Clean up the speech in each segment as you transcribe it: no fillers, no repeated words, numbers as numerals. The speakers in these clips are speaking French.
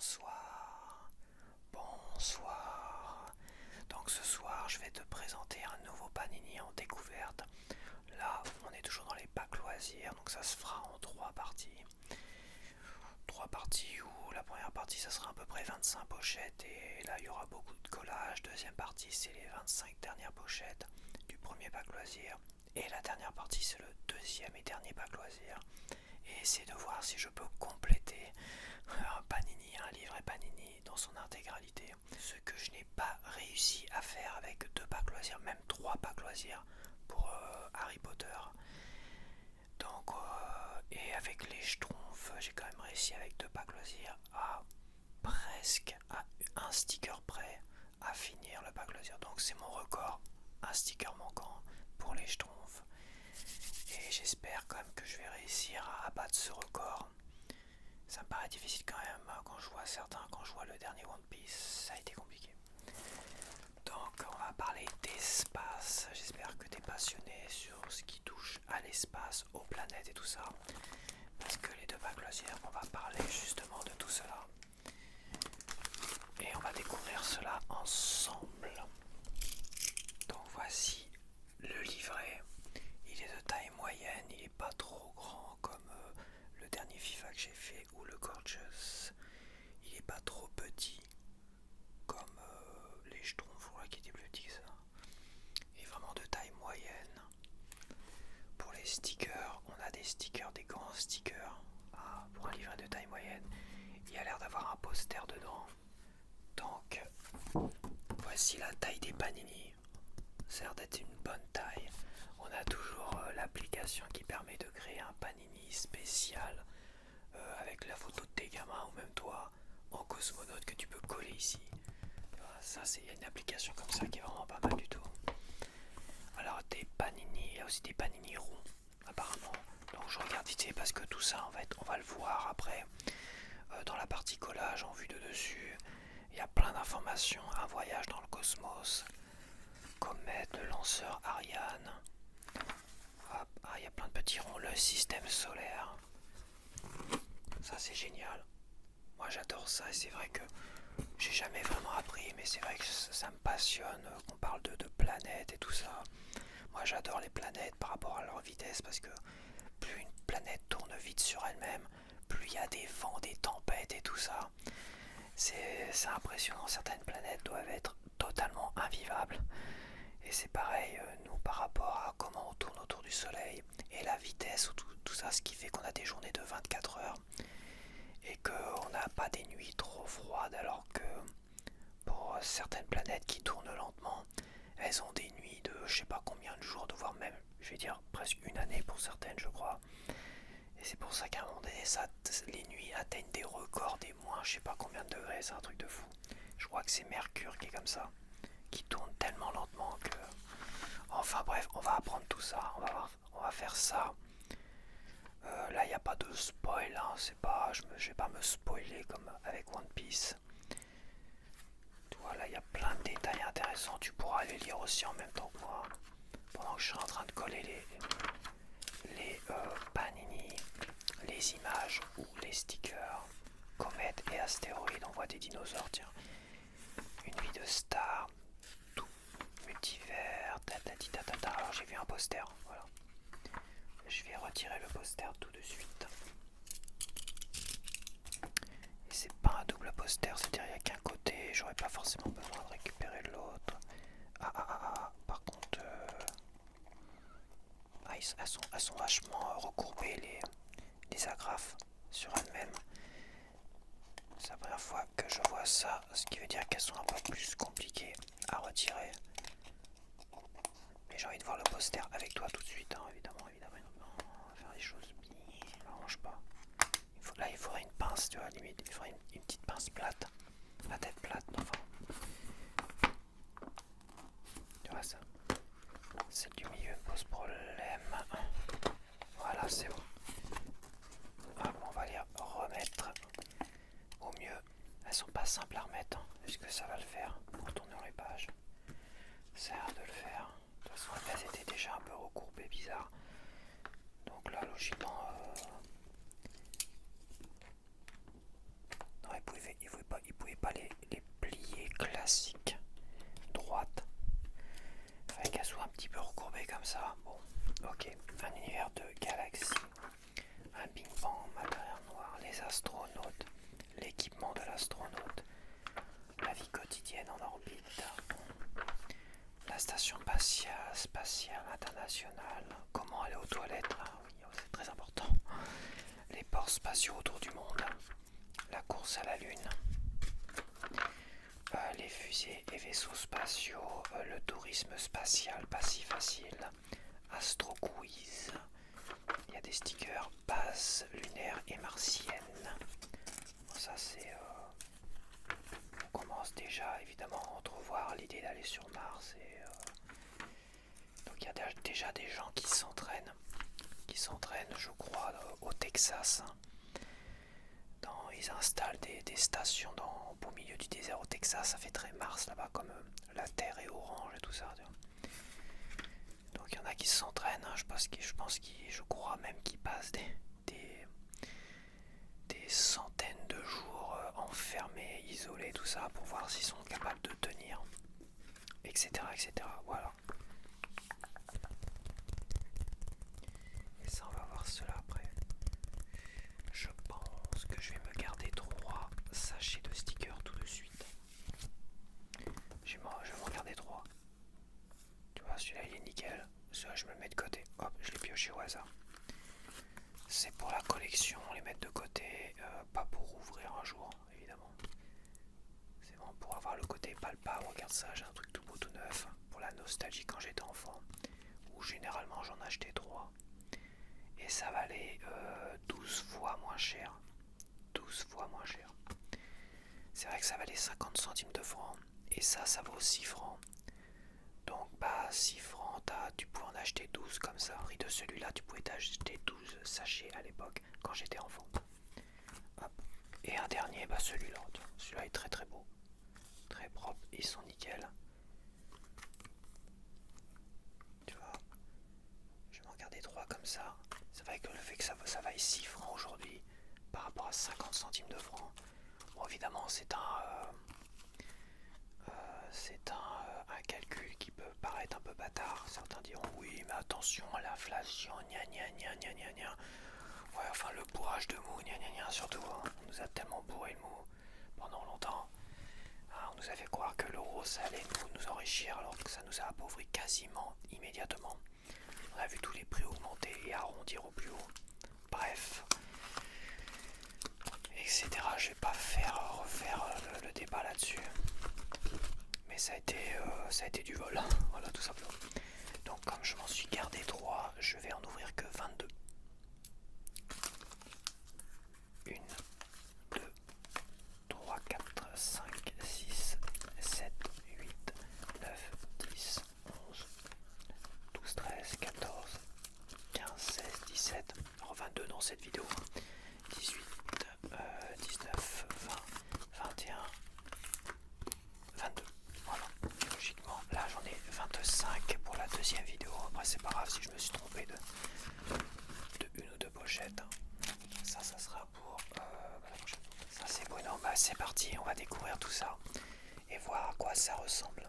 Bonsoir, bonsoir. Donc ce soir, je vais te présenter un nouveau Panini en découverte. Là, on est toujours dans les packs loisirs, donc ça se fera en trois parties. Trois parties où la première partie, ça sera à peu près 25 pochettes et là, il y aura beaucoup de collages. Deuxième partie, c'est les 25 dernières pochettes du premier pack loisir. Et la dernière partie, c'est le deuxième et dernier pack loisir. Et essayer de voir si je peux compléter un Panini, un livret Panini dans son intégralité. Ce que je n'ai pas réussi à faire avec deux packs loisirs, même trois packs loisirs pour Harry Potter. Donc, et avec les Schtroumpfs, j'ai quand même réussi avec deux packs loisirs à presque à un sticker près à finir le pack loisir. Donc c'est mon record, un sticker manquant pour les Schtroumpfs. Et j'espère quand même que je vais réussir à abattre ce record. Ça me paraît difficile quand même quand je vois certains, quand je vois le dernier One Piece, ça a été compliqué. Donc on va parler d'espace. J'espère que tu es passionné sur ce qui touche à l'espace, aux planètes et tout ça. Parce que les deux packs loisirs, on va parler justement de tout cela. Et on va découvrir cela ensemble. Donc voici le livret. Il est de taille moyenne, il n'est pas trop grand comme le dernier FIFA que j'ai fait ou le Gorgeous. Il n'est pas trop petit comme les Schtroumpfs qui étaient plus petits que ça. Il est vraiment de taille moyenne. Pour les stickers, on a des stickers, des grands stickers. Ah, pour un livret de taille moyenne, il y a l'air d'avoir un poster dedans. Donc, voici la taille des Panini. Ça a l'air d'être une bonne taille. On a toujours l'application qui permet de créer un Panini spécial avec la photo de tes gamins ou même toi en cosmonaute que tu peux coller ici. Ça, c'est une application comme ça qui est vraiment pas mal du tout. Alors des Panini, il y a aussi des Panini ronds apparemment. Donc je regarde ici parce que tout ça en fait on va le voir après dans la partie collage en vue de dessus. Il y a plein d'informations, un voyage dans le cosmos, comète, le lanceur Ariane. Hop, ah, il y a plein de petits ronds, le système solaire. Ça c'est génial. Moi j'adore ça et c'est vrai que j'ai jamais vraiment appris, mais c'est vrai que ça me passionne qu'on parle de planètes et tout ça. Moi j'adore les planètes par rapport à leur vitesse parce que plus une planète tourne vite sur elle-même, plus il y a des vents, des tempêtes et tout ça. C'est impressionnant, certaines planètes doivent être totalement invivables. Et c'est pareil, nous par rapport à comment on tourne autour du soleil et la vitesse ou tout ça, ce qui fait qu'on a des journées de 24 heures et qu'on n'a pas des nuits trop froides alors que pour certaines planètes qui tournent lentement, elles ont des nuits de je sais pas combien de jours, de voire même, je vais dire presque une année pour certaines je crois. Et c'est pour ça qu'à un moment donné, les nuits atteignent des records, des moins je sais pas combien de degrés, c'est un truc de fou. Je crois que c'est Mercure qui est comme ça, qui tourne tellement lentement que... Enfin bref, on va apprendre tout ça, on va faire ça. Là, il n'y a pas de spoil, hein. C'est pas, je vais pas me spoiler comme avec One Piece. Voilà, il y a plein de détails intéressants, tu pourras les lire aussi en même temps que moi. Pendant que je serai en train de coller les Panini, les images ou les stickers, comètes et astéroïdes, on voit des dinosaures, tiens. Une vie de star, tout, multivers, ta. Alors j'ai vu un poster, voilà. Je vais retirer le poster tout de suite. Et c'est pas un double poster, c'est-à-dire il n'y a qu'un côté, j'aurais pas forcément besoin de récupérer l'autre. Par contre, elles sont vachement recourbées les agrafes sur elles-mêmes. C'est la première fois que je vois ça, ce qui veut dire qu'elles sont un peu plus compliquées à retirer. Mais j'ai envie de voir le poster avec toi tout de suite, hein, évidemment. On va faire les choses bien, ça m'arrange pas. Là, il faudrait une pince, tu vois, limite, il faudrait une petite pince plate, la tête plate, enfin. Tu vois ça, celle du milieu me pose problème. Voilà, c'est bon. Hop, on va les remettre au mieux. Elles sont pas simples à remettre, hein. Est-ce que ça va le faire pour tourner dans les pages? Ça a l'air de le faire. De toute façon, elles étaient déjà un peu recourbées, bizarre. Donc là, logiquement, non, il Ok, un univers de galaxies, un Big Bang, matériel noir, les astronautes, l'équipement de l'astronaute, la vie quotidienne en orbite, la station spatiale internationale, comment aller aux toilettes, ah oui, c'est très important, les ports spatiaux autour du monde, la course à la Lune, les fusées et vaisseaux spatiaux, le tourisme spatial, pas si facile, Astro Quiz, il y a des stickers, base lunaire et martienne. Bon, ça c'est... on commence déjà évidemment à entrevoir l'idée d'aller sur Mars. Donc il y a déjà des gens qui s'entraînent je crois au Texas. Ils installent des stations au beau milieu du désert au Texas, ça fait très Mars là-bas, comme la Terre est orange et tout ça. Donc il y en a qui s'entraînent, hein, je crois même qu'ils passent des centaines de jours enfermés, isolés, tout ça, pour voir s'ils sont capables de tenir, etc. Voilà. Et ça, on va voir cela après. Je pense que je vais me garder 3 sachets de stickers tout de suite. Je vais m'en garder 3. Tu vois, celui-là il est nickel. Celui-là je me le mets de côté. Hop, je l'ai pioché au hasard. C'est pour la collection, les mettre de côté, pas pour ouvrir un jour, évidemment. C'est vraiment pour avoir le côté palpable. Regarde ça, j'ai un truc tout beau, tout neuf. Pour la nostalgie quand j'étais enfant, où généralement j'en achetais 3. Et ça valait 12 fois moins cher. 12 fois moins cher. C'est vrai que ça valait 50 centimes de francs. Et ça vaut 6 francs. Donc 6 francs, tu pouvais en acheter 12 comme ça. Et de celui-là, tu pouvais t'acheter 12 sachets à l'époque, quand j'étais enfant. Hop. Et un dernier, celui-là. Celui-là est très très beau. Très propre, ils sont nickel. Tu vois, je vais m'en garder 3 comme ça. C'est vrai que le fait que ça vaille 6 francs aujourd'hui, par rapport à 50 centimes de francs, bon évidemment c'est un calcul qui peut paraître un peu bâtard. Certains diront oui mais attention à l'inflation, gna gna gna gna gna gna. Ouais, enfin le bourrage de mou, gna gna gna, surtout, hein. On nous a tellement bourré le mou pendant longtemps. Hein, on nous a fait croire que l'euro ça allait nous enrichir alors que ça nous a appauvris quasiment immédiatement. On a vu tous les prix augmenter et arrondir au plus haut. Bref, etc. Je vais pas refaire le débat là-dessus. Mais ça a été du vol. Voilà, tout simplement. Donc comme je m'en suis gardé 3, je vais en ouvrir que 22. 1, 2, 3, 4, 5, 6, 7, 8, 9, 10, 11, 12, 13, 14, 15, 16, 17, alors 22 dans cette vidéo, 18, 19, 20, 21, 22, voilà, logiquement, là j'en ai 25 pour la deuxième vidéo, après c'est pas grave si je me suis trompé de une ou deux pochettes, ça sera pour la prochaine, ça c'est bon, non, c'est parti, on va découvrir tout ça, et voir à quoi ça ressemble.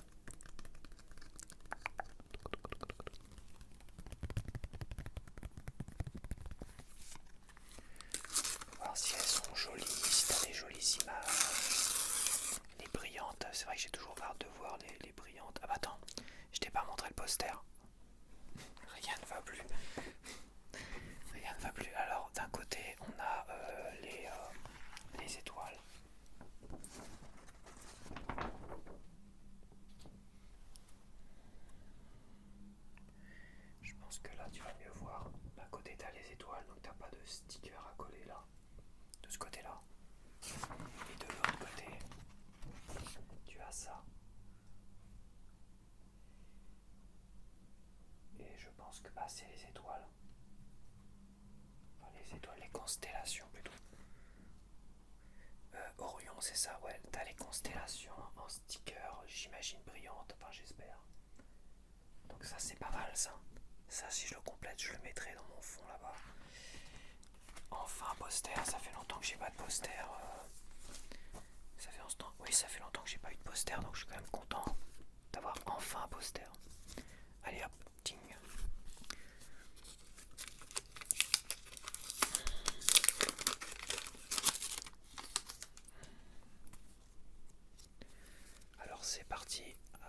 Voir si elles sont jolies, si t'as des jolies images. Les brillantes, c'est vrai que j'ai toujours hâte de voir les brillantes. Ah bah attends, je t'ai pas montré le poster. Rien ne va plus. Rien ne va plus. Alors d'un côté on a les étoiles. Je pense que là tu vas mieux voir. D'un côté t'as les étoiles, donc t'as pas de sticker à coller là. De ce côté là. Et de l'autre côté, tu as ça. Et je pense que c'est les étoiles. Enfin les étoiles, les constellations plutôt. Orion, c'est ça, ouais. T'as les constellations en sticker, j'imagine brillantes, enfin j'espère. Donc ça c'est pas mal ça. Ça si je le complète, je le mettrai dans mon fond là-bas. Enfin un poster, ça fait longtemps que j'ai pas de poster. Ça fait longtemps que j'ai pas eu de poster, donc je suis quand même content d'avoir enfin un poster. Allez hop, ting.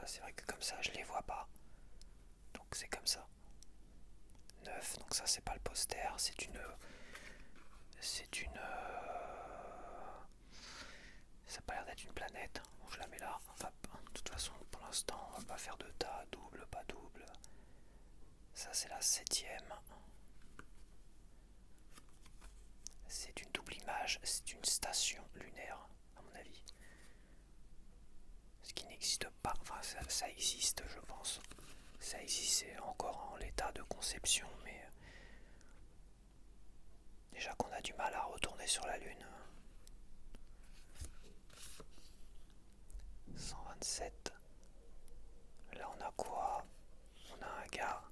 c'est vrai que comme ça je les vois pas. Donc c'est comme ça. 9, donc ça c'est pas le poster, c'est une... Ça a pas l'air d'être une planète. Bon, je la mets là. Hop. De toute façon, pour l'instant, on va pas faire de tas, double, pas double. Ça c'est la 7ème. C'est une double image, c'est une station lunaire, à mon avis. Ce qui n'existe pas, enfin ça existe je pense. Ça existe, c'est encore en l'état de conception, mais déjà qu'on a du mal à retourner sur la Lune. 127. Là on a quoi? On a un gars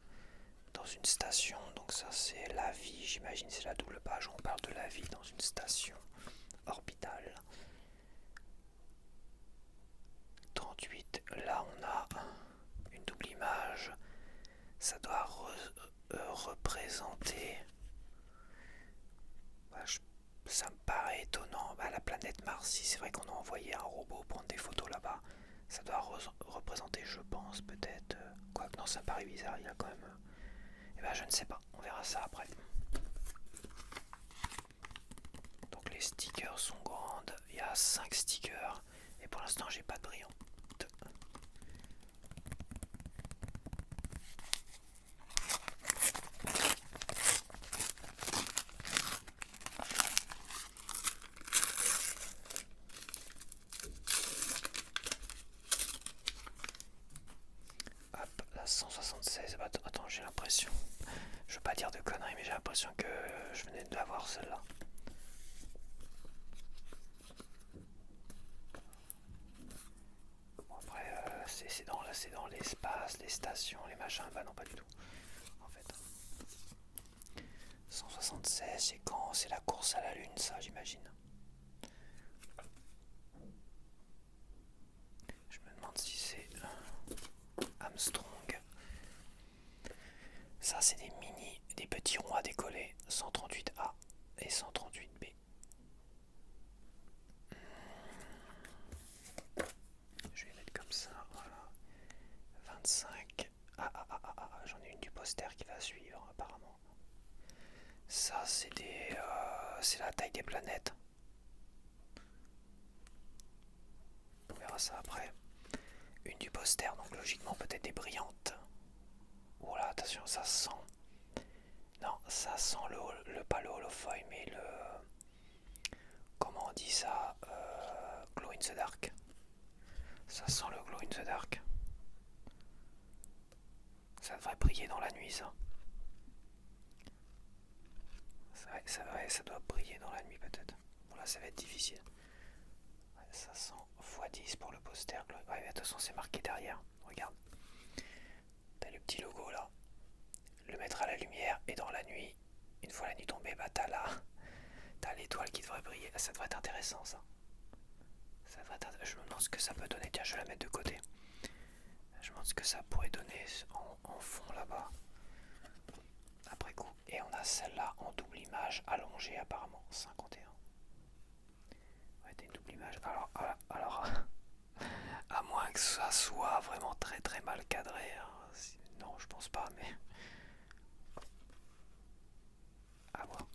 dans une station, donc ça c'est la vie, j'imagine c'est la double page où on parle de la vie dans une station orbitale. 38, là on a une double image, ça doit représenter, ça me paraît étonnant, la planète Mars, si c'est vrai qu'on a envoyé un robot prendre des photos là-bas, ça doit représenter, je pense, peut-être, quoique non, ça me paraît bizarre, il y a quand même, je ne sais pas, on verra ça après. Donc les stickers sont grandes, il y a 5 stickers, et pour l'instant j'ai pas de brillant. Hop, la 176, attends, j'ai l'impression, je veux pas dire de conneries, mais j'ai l'impression que je venais de l'avoir celle-là. Bon, après, c'est dans l'espace, les stations, les machins, bah non, pas du tout, en fait. 176, c'est quand? C'est la course à la Lune, ça, j'imagine. Je me demande si c'est Armstrong. Ça, c'est des petits ronds à décoller, 138A et 138B. Je vais mettre comme ça, voilà. 25. J'en ai une du poster qui va suivre, apparemment. Ça, c'est c'est la taille des planètes. On verra ça après. Une du poster, donc logiquement peut-être des brillantes. Oh là, attention, ça sent. Non, ça sent pas le holofoil, mais le... Comment on dit ça? Glow in the dark. Ça sent le glow in the dark. Ça devrait briller dans la nuit, ça. Ça doit briller dans la nuit, peut-être. Bon, là, ça va être difficile. Ouais, ça sent x10 pour le poster. Ouais, mais de toute façon, c'est marqué derrière. Regarde. T'as le petit logo, là. Le mettre à la lumière, et dans la nuit, une fois la nuit tombée, t'as l'étoile qui devrait briller. Ça devrait être intéressant, ça. Je me demande ce que ça peut donner. Tiens, je vais la mettre de côté. Je me demande ce que ça pourrait donner en fond là-bas. Après coup. Et on a celle-là en double image allongée apparemment. 51. Ouais, t'as une double image. Alors à moins que ça soit vraiment très très mal cadré. Hein. Non, je pense pas, mais... À voir.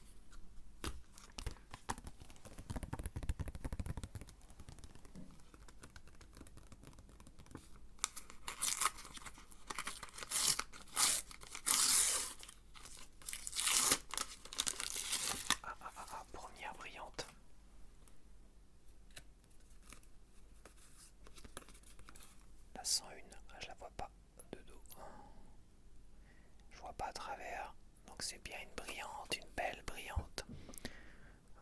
Première brillante. La 101, je la vois pas de dos. Je vois pas à travers. Donc c'est bien une brillante, une belle brillante.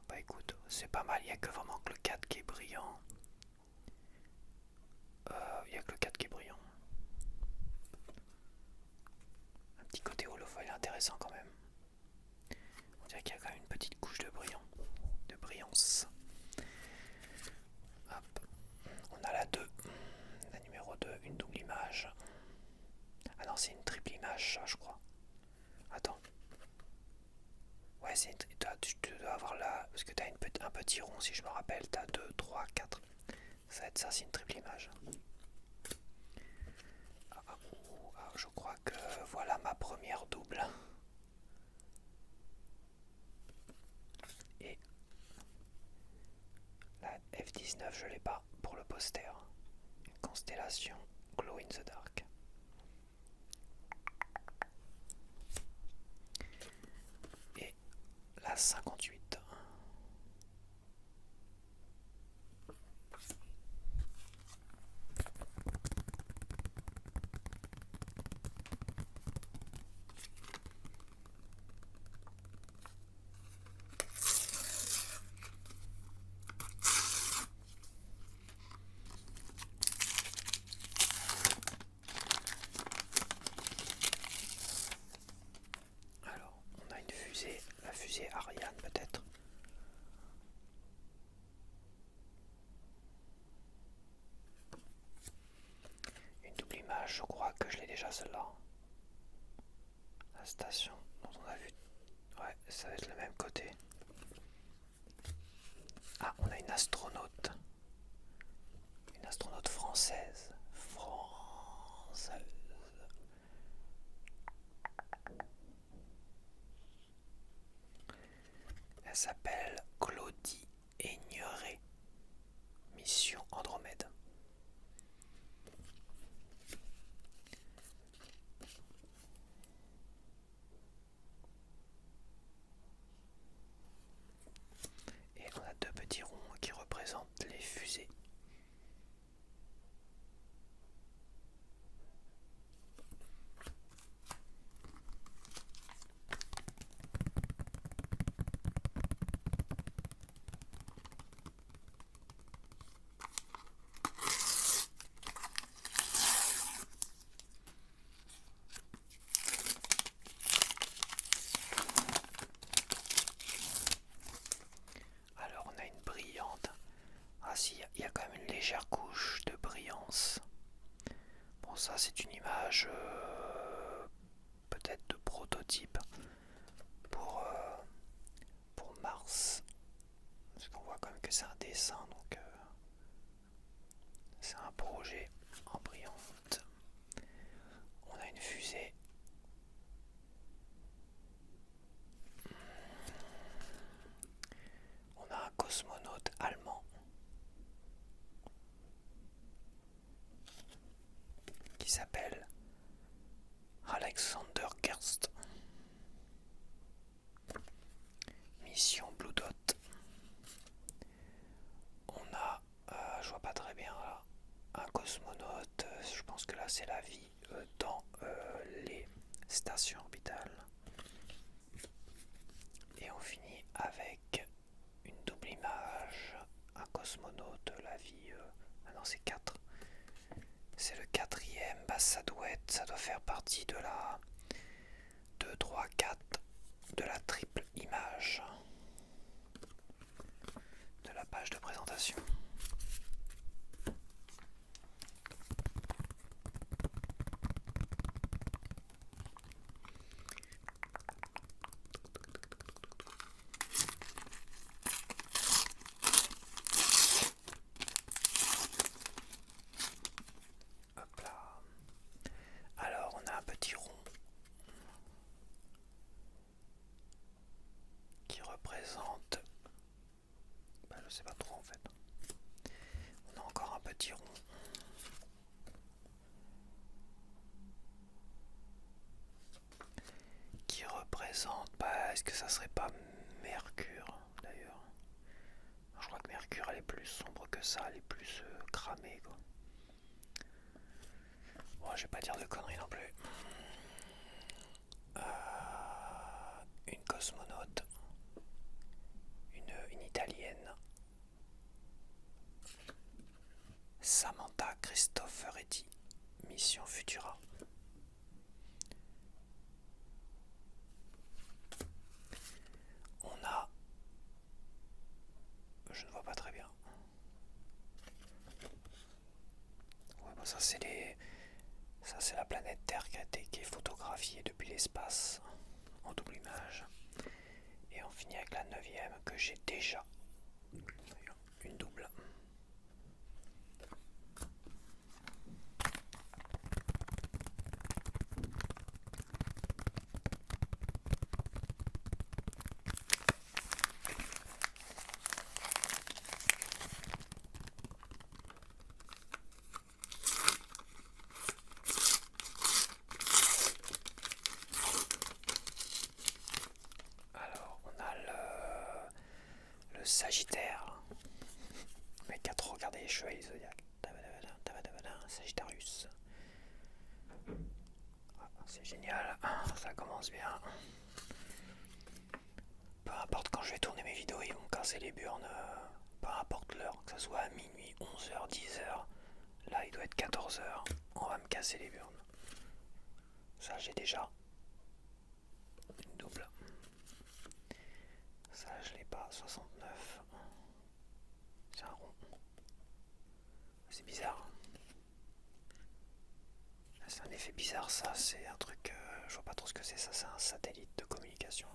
Bah écoute, c'est pas mal, il n'y a que vraiment que le 4 qui est brillant. Il n'y a que le 4 qui est brillant. Un petit côté holofoil intéressant quand même. On dirait qu'il y a quand même une petite couche de brillant, de brillance. Hop. On a la 2, la numéro 2, une double image. Ah non, c'est une triple image, ça, je crois. Attends. Ouais, tu dois avoir là, parce que t'as un petit rond, si je me rappelle, t'as 2, 3, 4. Ça va être ça, c'est une triple image. Je crois que voilà ma première double. Et la F19, je l'ai pas pour le poster. Une constellation Glow in the Dark. Et la 58. Alors, on a une fusée, la fusée Ariane peut-être. Une double image, je crois que je l'ai déjà celle-là. La station dont on a vu. Ouais, ça va être le même côté. Ah, on a une astronaute. Une astronaute française. Elle s'appelle Claudie Aigneret. Mission Andromède. Et on a deux petits ronds qui représentent les fusées. Alors on a une brillante. Ah si, il y a quand même une légère couche de brillance. Bon, ça c'est une image peut-être de prototype pour Mars. Parce qu'on voit quand même que c'est un dessin, donc c'est un projet en brillante. On a une fusée. On a un cosmonaute allemand qui s'appelle Alexander Gerst. Mission Blue Dot. On a, je vois pas très bien là, un cosmonaute. Je pense que là c'est la vie dans les stations orbitales. Et on finit avec une double image, un cosmonaute, la vie. Ah non, c'est 4. C'est le quatrième, bah ça doit faire partie de la 2, 3, 4 de la triple image de la page de présentation. Hop là. Alors on a un petit rond qui représente, bah, je sais pas trop en fait. On a encore un petit rond qui représente, bah, est-ce que ça serait pas Mercure d'ailleurs? Je crois que Mercure elle est plus sombre que ça, elle est plus cramée quoi. Bon, je vais pas dire de conneries non plus. Une cosmonaute, une italienne, Samantha Cristoforetti, mission Futura. On a, je ne vois pas très bien. Ouais, bon, ça c'est la planète Terre qui est photographiée depuis l'espace en double image. Et on finit avec la 9e que j'ai déjà. Une double. Le mec a trop regardé les chevaliers du zodiaque. Sagittarius. Ah, c'est génial, ça commence bien. Peu importe quand je vais tourner mes vidéos, ils vont casser les burnes. Peu importe l'heure, que ce soit à minuit, 11h, 10h. Là, il doit être 14h. On va me casser les burnes. Ça, j'ai déjà une double. Ça, je l'ai pas. 69. C'est un rond. C'est bizarre. C'est un effet bizarre, ça. C'est un truc. Je vois pas trop ce que c'est. Ça, c'est un satellite de communication.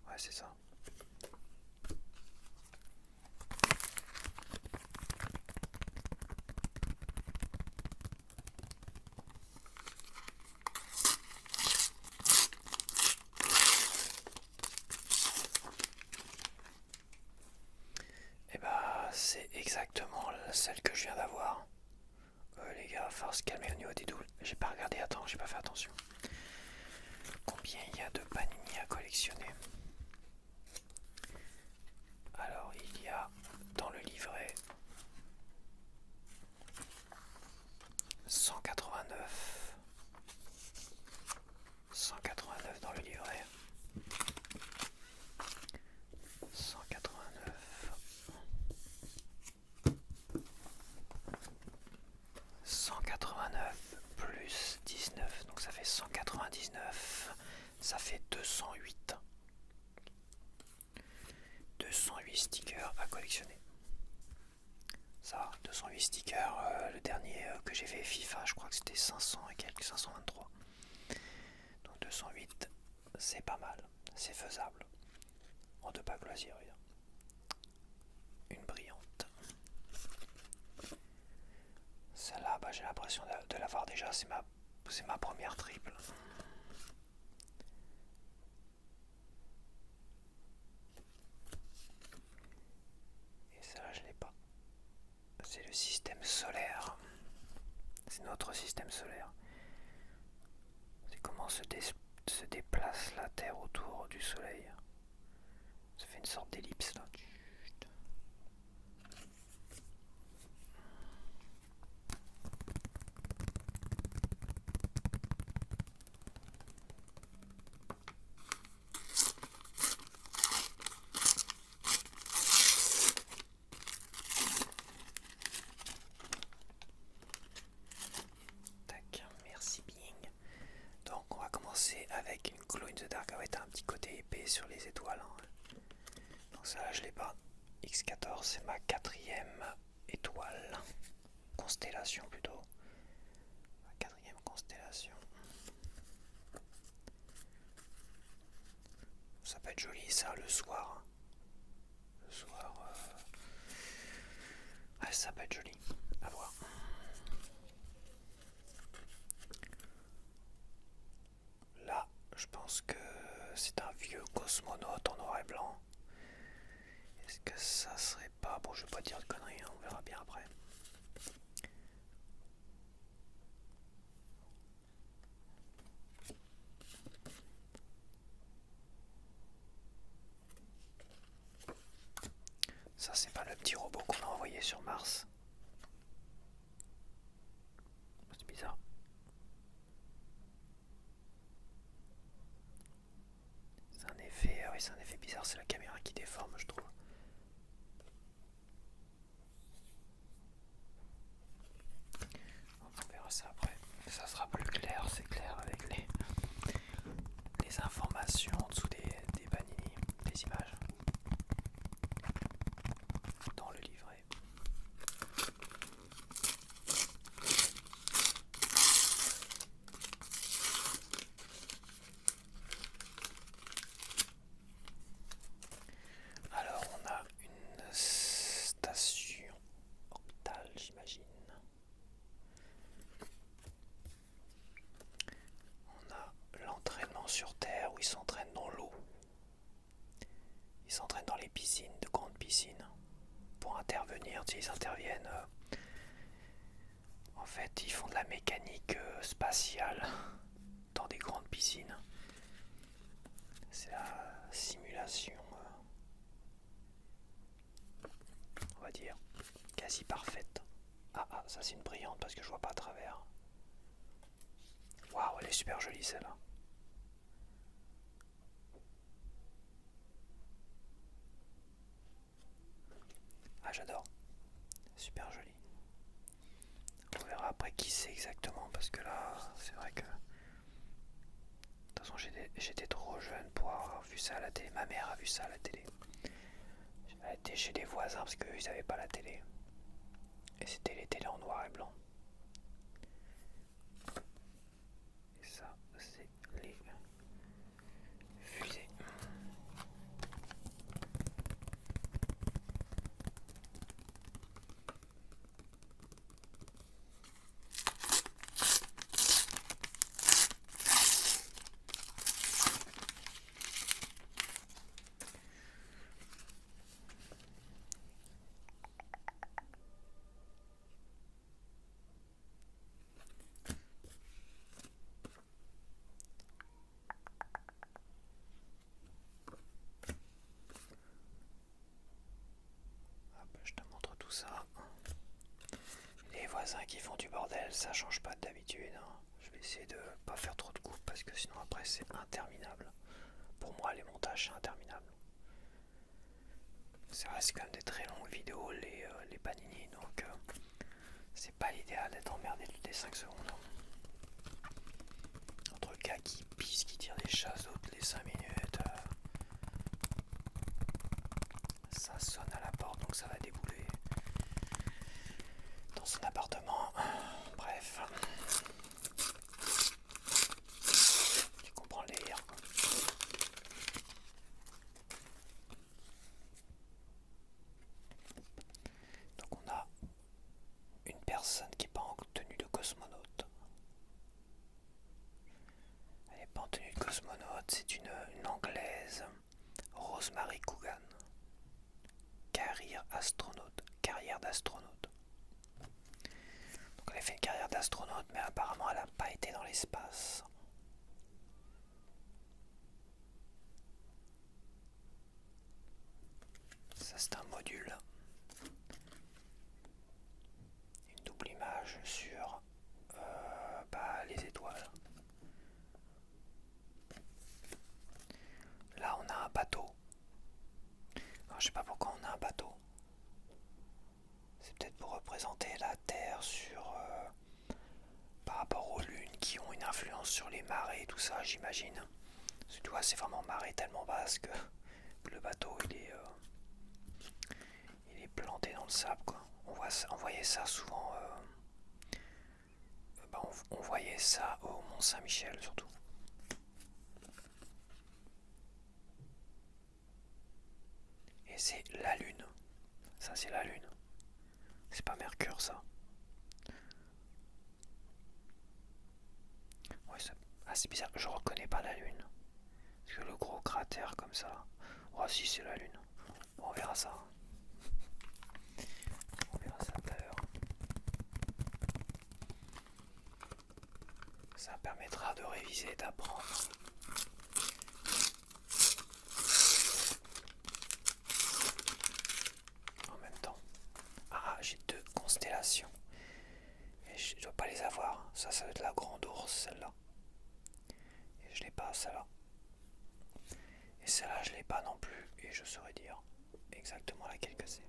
Ouais, c'est ça. Et bah, c'est exactement celle que je viens d'avoir. Les gars, il va falloir se calmer au niveau des doubles. J'ai pas regardé, attends, j'ai pas fait attention. Combien il y a de panini à collectionner? Alors, il y a dans le livret 189. 189 dans le livret. 189. 189 plus 19, donc ça fait 199. Ça fait 208. 208 stickers à collectionner. Ça, 208 stickers. Le dernier que j'ai fait FIFA, je crois que c'était 500 et quelques, 523. Donc 208, c'est pas mal. C'est faisable. En deux packs loisirs, évidemment. Une brillante. Celle-là, bah, j'ai l'impression de l'avoir déjà. C'est ma première triple. Et celle-là, je l'ai pas. C'est le système solaire. C'est notre système solaire. C'est comment se déplace la Terre autour du Soleil. Ça fait une sorte d'ellipse là. Tac, merci Bing. Donc on va commencer avec une Glow in the Dark. Ah ouais, t'as un petit côté épais sur les étoiles. Hein. Donc ça là je l'ai pas. X14 c'est ma 4e étoile. Constellation plutôt. Ma 4e constellation. Ça peut être joli ça le soir. Le soir. Ouais, ça peut être joli. À voir. Là, je pense que c'est un vieux cosmonaute en noir et blanc. Est-ce que ça serait pas... Bon, je vais pas dire de conneries, hein, on verra bien après. Ça, c'est pas le petit robot qu'on a envoyé sur Mars. C'est bizarre. C'est un effet... Ah oui, c'est un effet bizarre, c'est la caméra qui déforme, je trouve. On verra ça après. Ça sera plus clair, c'est clair avec les informations en dessous des panini, des images. Dans le livret. Alors on a une station octale, j'imagine. On a l'entraînement sur Terre où ils s'entraînent dans l'eau. Ils s'entraînent dans les piscines, de grandes piscines. Pour intervenir, tu sais, ils interviennent. En fait, ils font de la mécanique spatiale dans des grandes piscines. C'est la simulation Ça c'est une brillante parce que je vois pas à travers. Waouh, elle est super jolie celle-là. Ah j'adore. Super jolie. On verra après qui c'est exactement parce que là c'est vrai que... De toute façon j'étais trop jeune pour avoir vu ça à la télé. Ma mère a vu ça à la télé. Elle était chez les voisins parce qu'ils n'avaient pas la télé. Et c'était les télés en noir et blanc. Et ça, c'est les fusées. Hop, je te montre tout ça. Les voisins qui font du bordel, ça change pas d'habitude. Hein. Je vais essayer de pas faire trop de coupes parce que sinon après c'est interminable. Pour moi les montages c'est interminable. Ça reste quand même des très longues vidéos les panini donc c'est pas l'idéal d'être emmerdé toutes les 5 secondes. Entre le gars qui pisse, qui tire des chasses toutes les 5 minutes. Ça sonne à la porte donc ça va débouler dans son appartement. Bref. Tu comprends le délire. Donc on a une personne qui n'est pas en tenue de cosmonaute. Elle n'est pas en tenue de cosmonaute, c'est une anglaise, Rosemary Coogan. Carrière d'astronaute. Donc elle a fait une carrière d'astronaute, mais apparemment elle n'a pas été dans l'espace. Ça c'est un module. Une double image sur les étoiles. Là on a un bateau. Alors, je sais pas pourquoi on a un bateau. C'est peut-être pour représenter la Terre par rapport aux lunes qui ont une influence sur les marées et tout ça, j'imagine. Parce que tu vois, c'est vraiment marée tellement basse que le bateau il est planté dans le sable quoi. On voyait ça souvent. On voyait ça au Mont Saint-Michel surtout. Et c'est la Lune. Ça c'est la Lune. C'est pas Mercure ça. Ouais, c'est bizarre, je reconnais pas la Lune. Parce que le gros cratère comme ça. Oh si c'est la Lune. On verra ça. On verra ça tout à l'heure. Ça permettra de réviser, d'apprendre. En même temps. Ah, j'ai 2 constellations. Et je dois pas les avoir. Ça doit être la grande ours, celle-là. Et je l'ai pas, celle-là. Et celle-là, je l'ai pas non plus. Et je saurais dire exactement laquelle que c'est.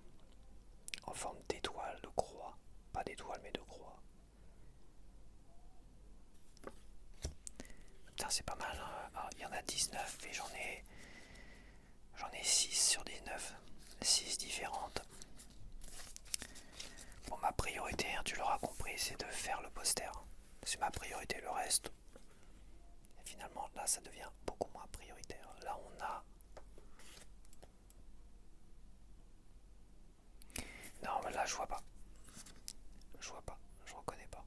En forme d'étoile, de croix. Pas d'étoile, mais de croix. Putain, c'est pas mal. Hein. Ah, il y en a 19 et j'en ai 6 sur 19. 6 différentes. Bon, ma priorité, hein, tu l'auras compris, c'est de faire le poster. C'est ma priorité, le reste. Et finalement, là, ça devient beaucoup moins prioritaire. Là, on a... Non, mais là, je vois pas. Je reconnais pas.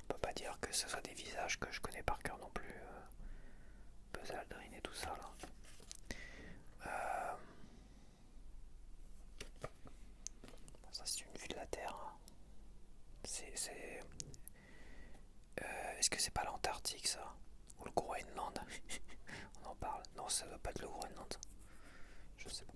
On peut pas dire que ce soit des visages que je connais par cœur non plus. Buzz Aldrin et tout ça, là. Ça, c'est une vue de la Terre. Hein. Est-ce que c'est pas l'Antarctique, ça? Ou le Groenland? On en parle. Non, ça doit pas être le Groenland. Je sais pas.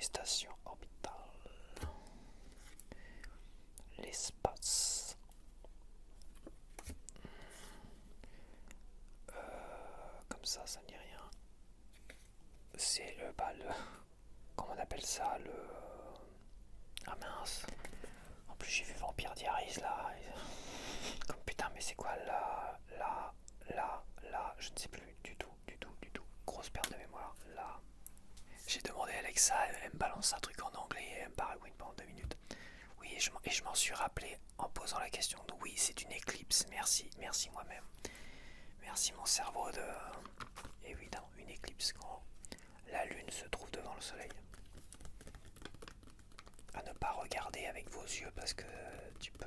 stations orbitales. L'espace. Comme ça ne dit rien. C'est le comment on appelle ça, ah mince. En plus j'ai vu Vampire Diaries là. Comme putain, mais c'est quoi là, je ne sais plus du tout. Grosse perte de mémoire, là. J'ai demandé à Alexa, elle me balance un truc en anglais et elle me parle pendant 2 minutes. Oui, et je m'en suis rappelé en posant la question. Donc oui, c'est une éclipse, merci moi-même. Merci mon cerveau de... Évidemment, une éclipse quand la lune se trouve devant le soleil. À ne pas regarder avec vos yeux parce que tu peux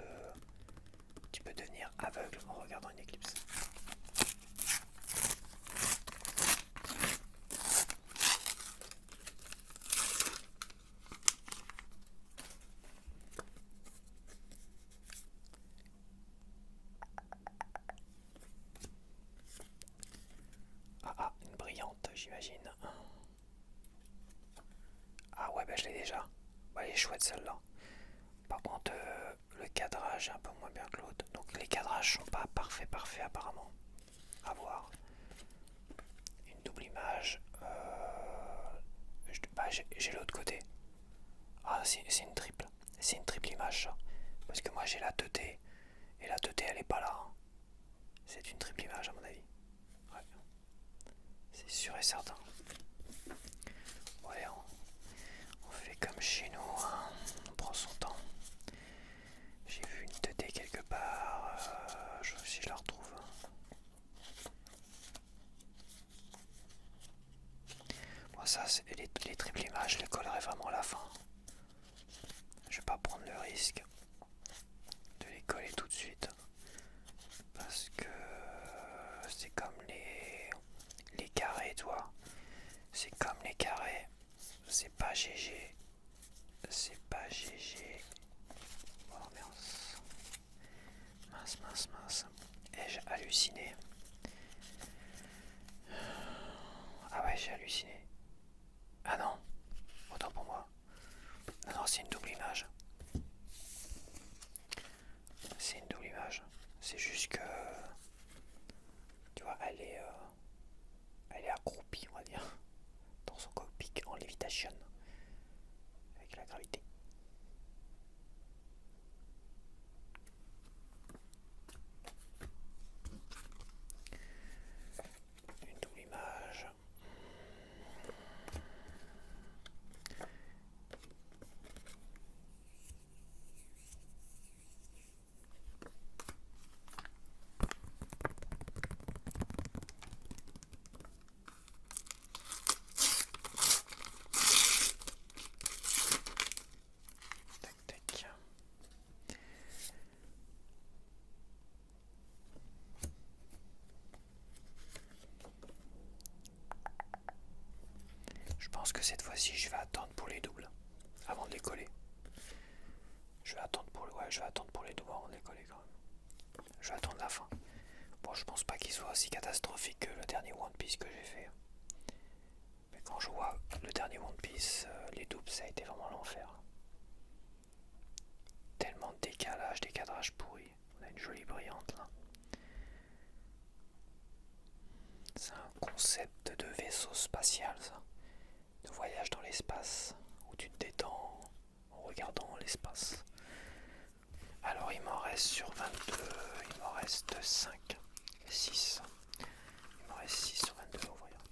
devenir aveugle en regardant une éclipse. Ah, une brillante, j'imagine. Ah ouais, bah je l'ai déjà. Bah, elle est chouette celle-là. Par contre, le cadrage est un peu moins bien que l'autre. Donc les cadrages sont pas parfaits apparemment. À voir. Une double image. J'ai l'autre côté. Ah, c'est une triple. C'est une triple image ça. Parce que moi j'ai la 2T. Et la 2T elle est pas là. Hein. C'est une triple image à mon avis. Ouais. C'est sûr et certain. Ouais, on fait comme chez nous. Hein. On prend son temps. J'ai vu une 2T quelque part. Si je la retrouve. Bon, ça, les triples images, je les collerai vraiment à la fin. Je vais pas prendre le risque de les coller tout de suite. Parce que c'est comme les carrés, toi. C'est comme les carrés. C'est pas GG. C'est pas GG. Oh mince. Mince. Ai-je halluciné? Ah ouais, j'ai halluciné. Ah non. Autant pour moi. Non, c'est une double image. C'est une double image. C'est juste que... Tu vois, elle est accroupie, on va dire. Dans son cockpit en lévitation. Avec la gravité. Une double image. Tac. Je pense que cette fois-ci, je vais attendre pour les doubles avant de les coller. Je vais attendre pour les doubles avant de les coller quand même. Je vais attendre la fin. Bon, je pense pas qu'il soit aussi catastrophique que le dernier One Piece que j'ai fait. Mais quand je vois le dernier One Piece, les doubles, ça a été vraiment l'enfer. Tellement de décalage, des cadrages pourris. On a une jolie brillante là. C'est un concept de vaisseau spatial ça. De voyage dans l'espace, où tu te détends en regardant l'espace. Alors il m'en reste sur 22, il m'en reste 5, 6. Il m'en reste 6 sur 22 à ouvrir.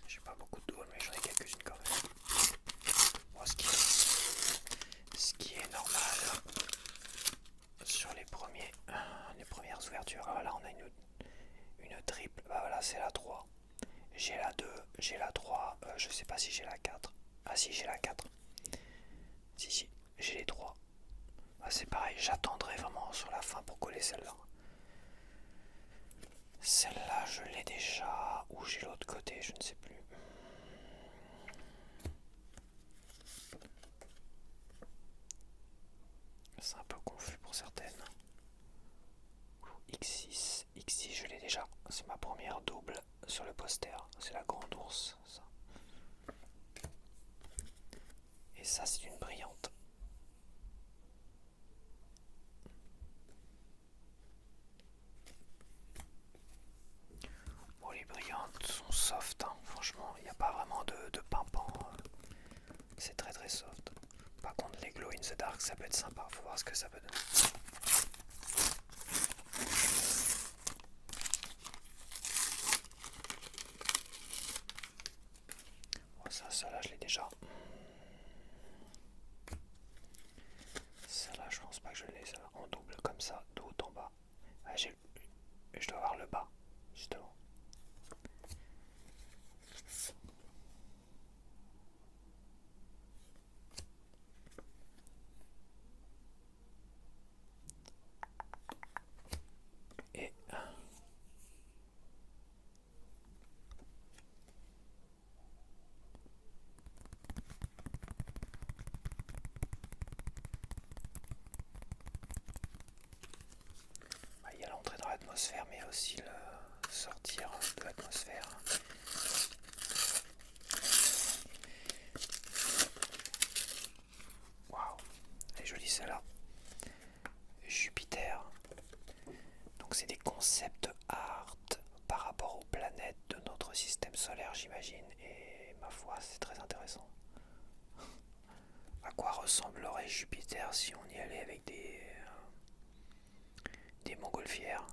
J'ai pas beaucoup de doubles mais j'en ai quelques-unes quand même. Bon, ce qui est normal sur les premières ouvertures. Ah, là on a une triple, bah voilà c'est la 3. J'ai la 2, j'ai la 3, je sais pas si j'ai la 4. Ah si, j'ai la 4. Si, j'ai les 3. Bah, c'est pareil, j'attendrai vraiment sur la fin pour coller celle-là. Celle-là, je l'ai déjà. Ou j'ai l'autre côté, je ne sais plus. C'est un peu confus pour certaines. X6, je l'ai déjà. C'est ma première double sur le poster. C'est la grande ours, ça. Et ça, c'est une brillante. Bon, les brillantes sont soft, hein. Franchement, il n'y a pas vraiment de pimpant. C'est très très soft. Par contre, les glow in the dark, ça peut être sympa. Faut voir ce que ça peut donner. Bon, ça là, je l'ai déjà. Ça là, je pense pas que je l'ai. Ça en double comme ça, de haut en bas. Ah, je dois avoir le bas, justement. Et il y a l'entrée dans l'atmosphère, mais aussi le sortir de l'atmosphère. Waouh, elle est jolie celle-là. Jupiter. Donc c'est des concepts art par rapport aux planètes de notre système solaire, j'imagine. Et ma foi, c'est très intéressant. À quoi ressemblerait Jupiter si on y allait avec des montgolfières?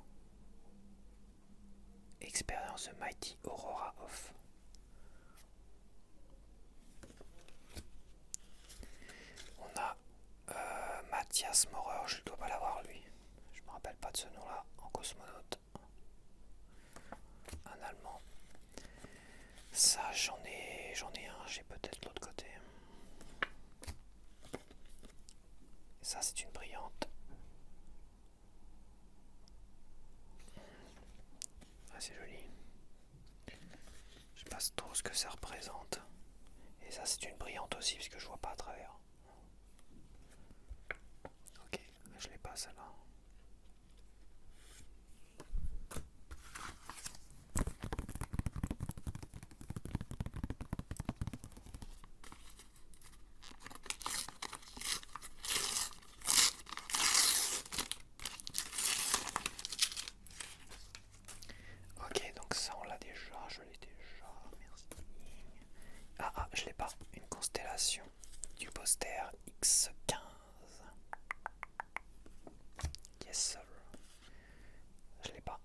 Expérience The Mighty Aurora of. On a Mathias Maurer, je ne dois pas l'avoir lui. Je me rappelle pas de ce nom-là en cosmonaute. Un Allemand. Ça, j'en ai un, j'ai peut-être l'autre côté. Ça, c'est une brillante. Ah, c'est joli. Je sais pas trop ce que ça représente. Et ça, c'est une brillante aussi, parce que je vois pas à travers. Ok, je l'ai pas celle-là. Ok, donc ça on l'a déjà, je l'ai déjà, merci. Ah, je l'ai pas, une constellation du poster X15. Yes sir. Je l'ai pas.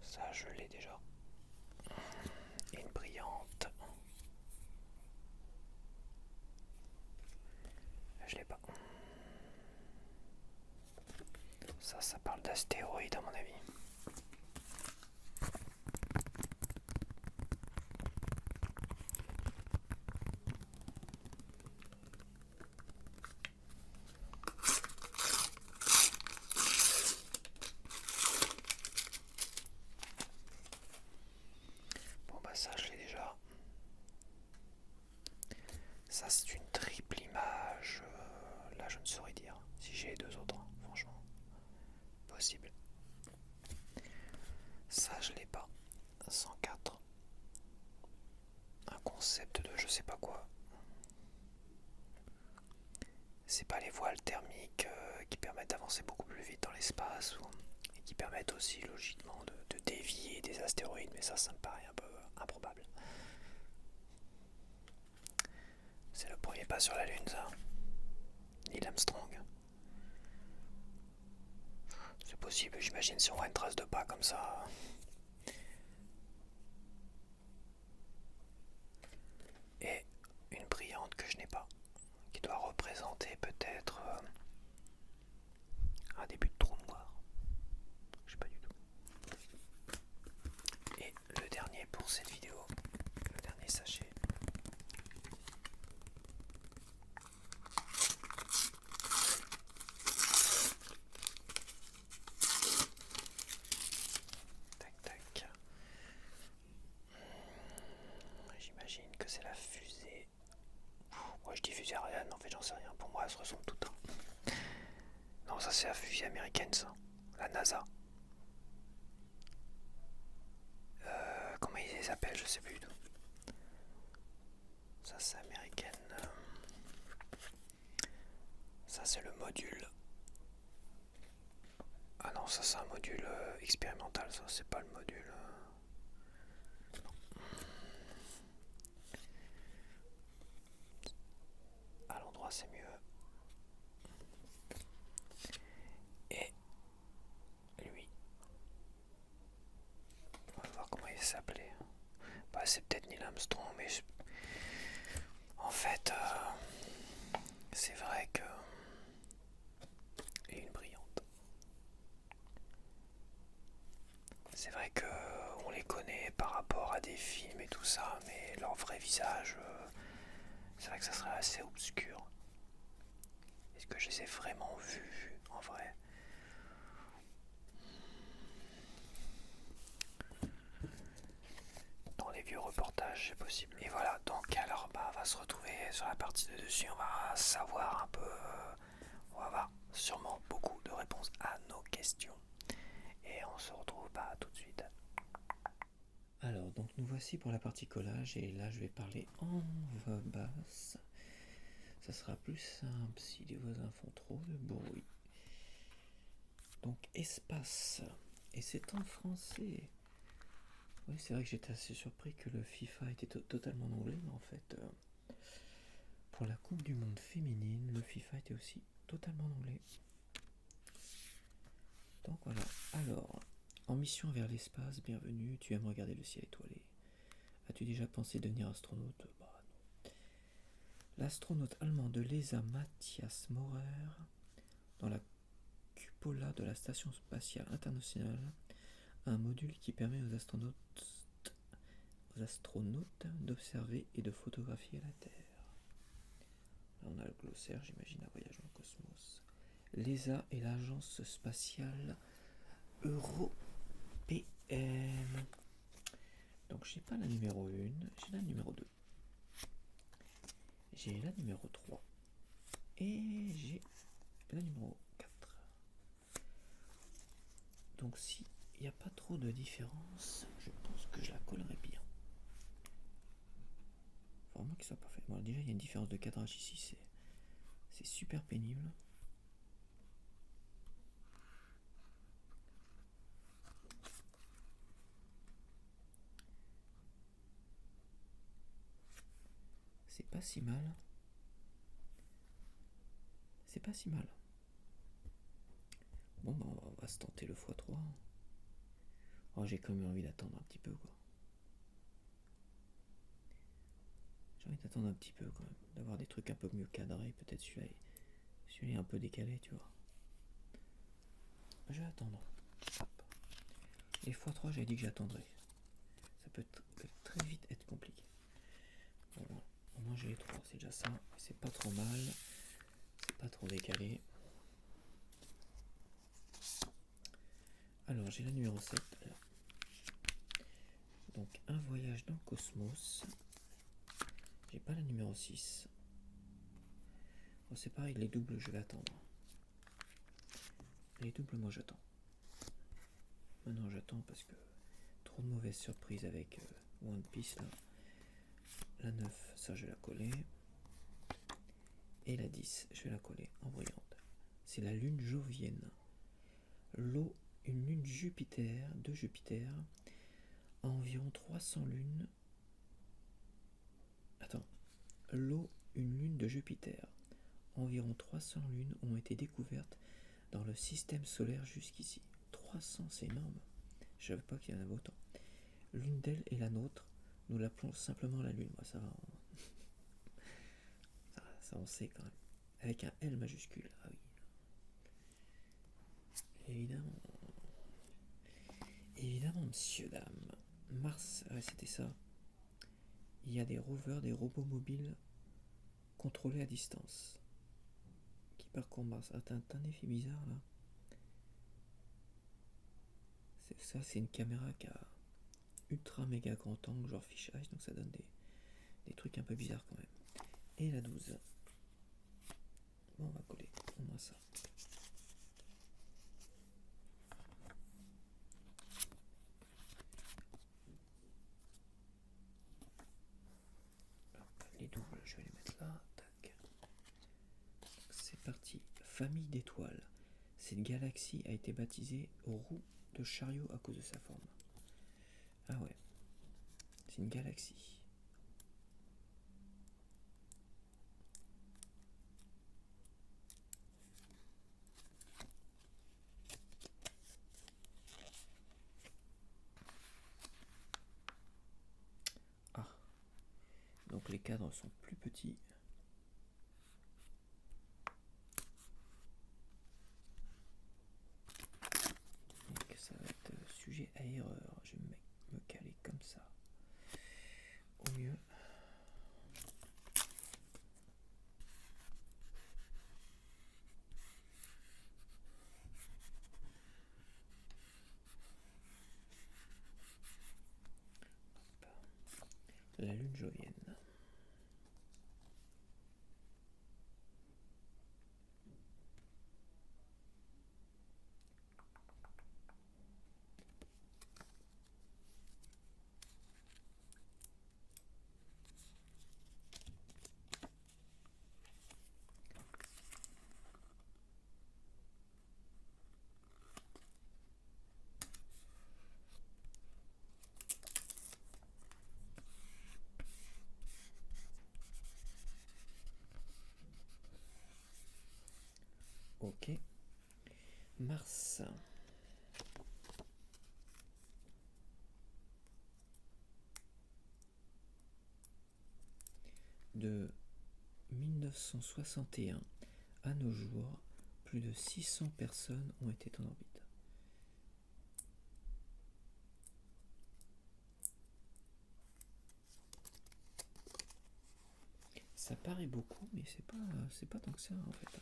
Ça je l'ai déjà. Une brillante. Je l'ai pas. Ça parle d'astéroïdes à mon avis. Bon bah ça je l'ai déjà. Ça c'est une triple image. Là je ne saurais dire si j'ai les deux autres, hein, franchement. Possible. Ça je l'ai pas. 104. Un concept de je sais pas quoi. C'est pas les voiles thermiques qui permettent d'avancer beaucoup plus vite dans l'espace et qui permettent aussi logiquement de dévier des astéroïdes, mais ça me paraît un peu improbable. C'est le premier pas sur la Lune, ça. Neil Armstrong. C'est possible, j'imagine, si on voit une trace de pas comme ça. Et une brillante que je n'ai pas, qui doit représenter peut-être un début de trou noir. Je sais pas du tout. Et le dernier pour cette vidéo, le dernier sachet. Tac tac. J'imagine que c'est la fusée. Moi je dis fusée Ariane, mais en fait j'en sais rien. Pour moi elles se ressemblent toutes. Non, ça c'est la fusée américaine, ça. La NASA. Comment ils les appellent, je sais plus du tout. Ça c'est américaine. Ça c'est le module. Ah non, ça c'est un module expérimental, ça c'est pas le module. À l'endroit c'est mieux. Et lui, on va voir comment il s'appelait. Bah, c'est peut-être Neil Armstrong, mais en fait, c'est vrai que il est une brillante. C'est vrai que on les connaît par rapport à des films et tout ça, mais leur vrai visage, c'est vrai que ça serait assez obscur. Est-ce que je les ai vraiment vus en vrai? Dans les vieux reportages, c'est possible. Et voilà, donc alors on va se retrouver sur la partie de dessus, on va savoir un peu, on va avoir sûrement beaucoup de réponses à nos questions. Et on se retrouve tout de suite. Alors, donc nous voici pour la partie collage, et là je vais parler en voix basse. Ça sera plus simple si les voisins font trop de bruit. Donc, espace. Et c'est en français. Oui, c'est vrai que j'étais assez surpris que le FIFA était totalement en anglais, mais en fait, pour la Coupe du Monde féminine, le FIFA était aussi totalement en anglais. Donc voilà. Alors, en mission vers l'espace, bienvenue, tu aimes regarder le ciel étoilé. As-tu déjà pensé devenir astronaute? Bah non. L'astronaute allemand de l'ESA Matthias Maurer, dans la cupola de la Station spatiale internationale, a un module qui permet aux astronautes d'observer et de photographier la Terre. Là on a le glossaire, j'imagine un voyage dans le cosmos. L'ESA est l'agence spatiale européenne. Donc j'ai pas la numéro 1, j'ai la numéro 2. J'ai la numéro 3. Et j'ai la numéro 4. Donc s'il n'y a pas trop de différence, je pense que je la collerai bien. Faut vraiment qu'il soit parfait. Bon, déjà il y a une différence de cadrage ici, c'est super pénible. C'est pas si mal. C'est pas si mal. Bon bah on va se tenter le x3. Oh, j'ai quand même envie d'attendre un petit peu quoi. J'ai envie d'attendre un petit peu quand même. D'avoir des trucs un peu mieux cadrés. Peut-être celui-là est un peu décalé, tu vois. Je vais attendre. Hop. Les x3 j'avais dit que j'attendrais. Ça peut très vite être compliqué. Voilà. Au moins j'ai les 3, c'est déjà ça. C'est pas trop mal. C'est pas trop décalé. Alors j'ai la numéro 7. Donc un voyage dans le cosmos. J'ai pas la numéro 6. Bon, c'est pareil, les doubles je vais attendre. Les doubles moi j'attends. Maintenant j'attends parce que trop de mauvaises surprises avec One Piece là. La 9, ça je vais la coller. Et la 10, je vais la coller en brillante. C'est la lune jovienne. Une lune Jupiter, de Jupiter, a environ 300 lunes. Attends. Une lune de Jupiter. Environ 300 lunes ont été découvertes dans le système solaire jusqu'ici. 300, c'est énorme. Je savais pas qu'il y en avait autant. L'une d'elles est la nôtre. Nous l'appelons simplement la lune. Moi, ça va. Ça on sait quand même. Avec un L majuscule. Ah oui. Évidemment. Évidemment, monsieur, dame. Mars, ouais, c'était ça. Il y a des rovers, des robots mobiles contrôlés à distance qui parcourent Mars. Ah, t'as un effet bizarre là. Ça, c'est une caméra qui a ultra méga grand angle, genre fisheye, donc ça donne des trucs un peu bizarres quand même. Et la 12. Bon, on va coller au moins ça. Les 12. famille d'étoiles. Cette galaxie a été baptisée roue de chariot à cause de sa forme. Ah ouais, c'est une galaxie. Ah, donc les cadres sont plus petits. Et que ça va être sujet à erreur. Je vais me caler comme ça. Au mieux. La lune jovienne. Ok. Mars. De 1961 à nos jours, plus de 600 personnes ont été en orbite. Ça paraît beaucoup, mais c'est pas tant que ça en fait.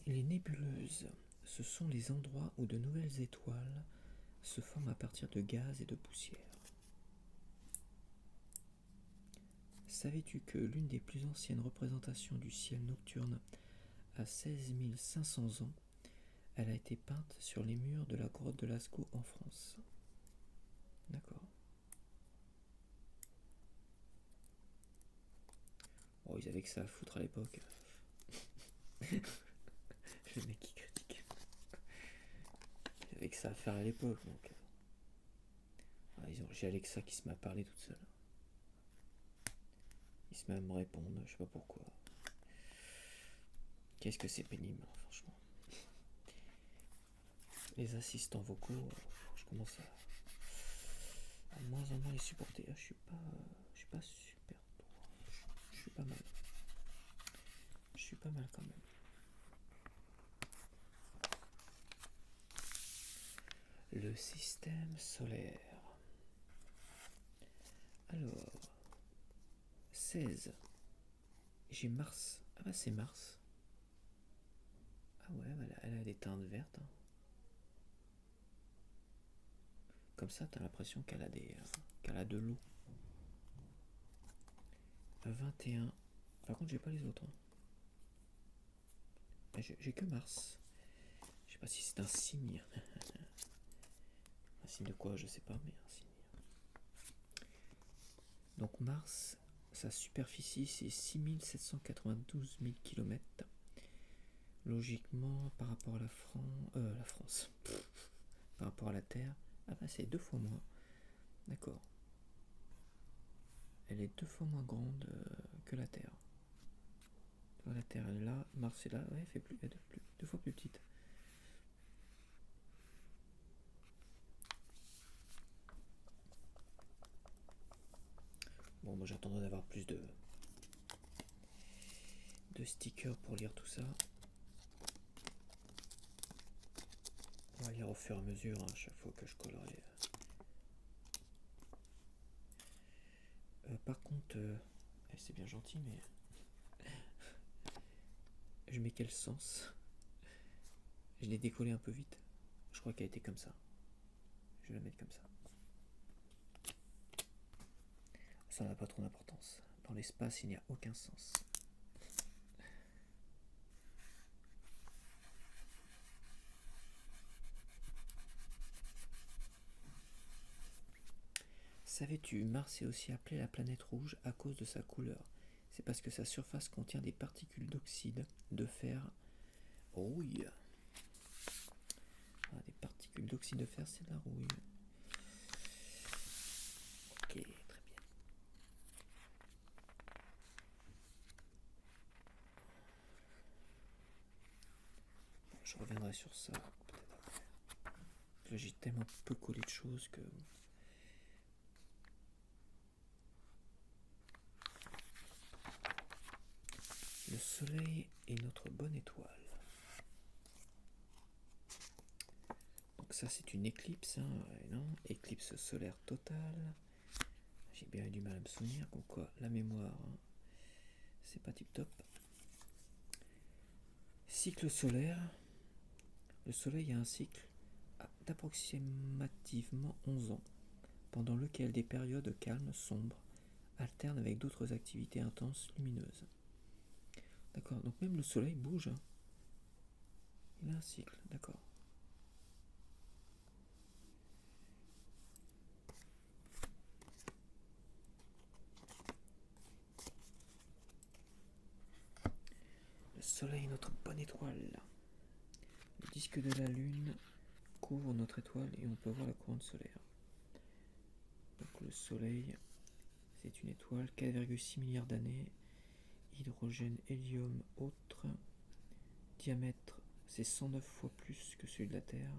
Les nébuleuses, ce sont les endroits où de nouvelles étoiles se forment à partir de gaz et de poussière. Savais-tu que l'une des plus anciennes représentations du ciel nocturne a 16 500 ans? Elle a été peinte sur les murs de la grotte de Lascaux en France. D'accord. Oh, ils avaient que ça à foutre à l'époque. Le mec qui critique. Ils avaient que ça à faire à l'époque, donc. J'ai Alexa qui se met à parler toute seule. Il se met à me répondre, je sais pas pourquoi. Qu'est-ce que c'est pénible, franchement. Les assistants vocaux, je commence à moins en moins les supporter. Je suis pas super droit. Je suis pas mal. Je suis pas mal quand même. Le système solaire. Alors, 16. J'ai Mars. Ah bah c'est Mars. Ah ouais, elle a des teintes vertes. Hein. Comme ça, t'as l'impression qu'elle a de l'eau. 21. Par contre, j'ai pas les autres. Hein. J'ai que Mars. Je sais pas si c'est un signe. Un signe de quoi, je sais pas, mais un signe. Donc Mars, sa superficie, c'est 6792 000 km. Logiquement, par rapport à la France, par rapport à la Terre, ah bah c'est 2 fois moins. D'accord. Elle est 2 fois moins grande que la Terre. La Terre elle est là, Mars est là, ouais, elle est 2 fois plus petite. Bon, moi j'attendrai d'avoir plus de stickers pour lire tout ça. On va lire au fur et à mesure, hein, à chaque fois que je collerai. Par contre, c'est bien gentil, mais je mets quel sens? Je l'ai décollé un peu vite. Je crois qu'elle était comme ça. Je vais la mettre comme ça. ça n'a pas trop d'importance. Dans l'espace, il n'y a aucun sens. Savais-tu, Mars est aussi appelée la planète rouge à cause de sa couleur. C'est parce que sa surface contient des particules d'oxyde de fer. Rouille. Ah, des particules d'oxyde de fer, c'est de la rouille. Ok, très bien. Je reviendrai sur ça peut-être après. Là, j'ai tellement peu collé de choses que... Le soleil est notre bonne étoile. Donc ça c'est une éclipse, hein, non, éclipse solaire totale. J'ai bien eu du mal à me souvenir, comme quoi la mémoire, hein, c'est pas tip top. Cycle solaire. Le soleil a un cycle d'approximativement 11 ans, pendant lequel des périodes calmes, sombres, alternent avec d'autres activités intenses lumineuses. D'accord, donc même le soleil bouge. Hein. Il a un cycle, d'accord. Le soleil est notre bonne étoile. Le disque de la lune couvre notre étoile et on peut voir la couronne solaire. Donc le soleil, c'est une étoile, 4,6 milliards d'années, hydrogène, hélium, autre, diamètre, c'est 109 fois plus que celui de la Terre.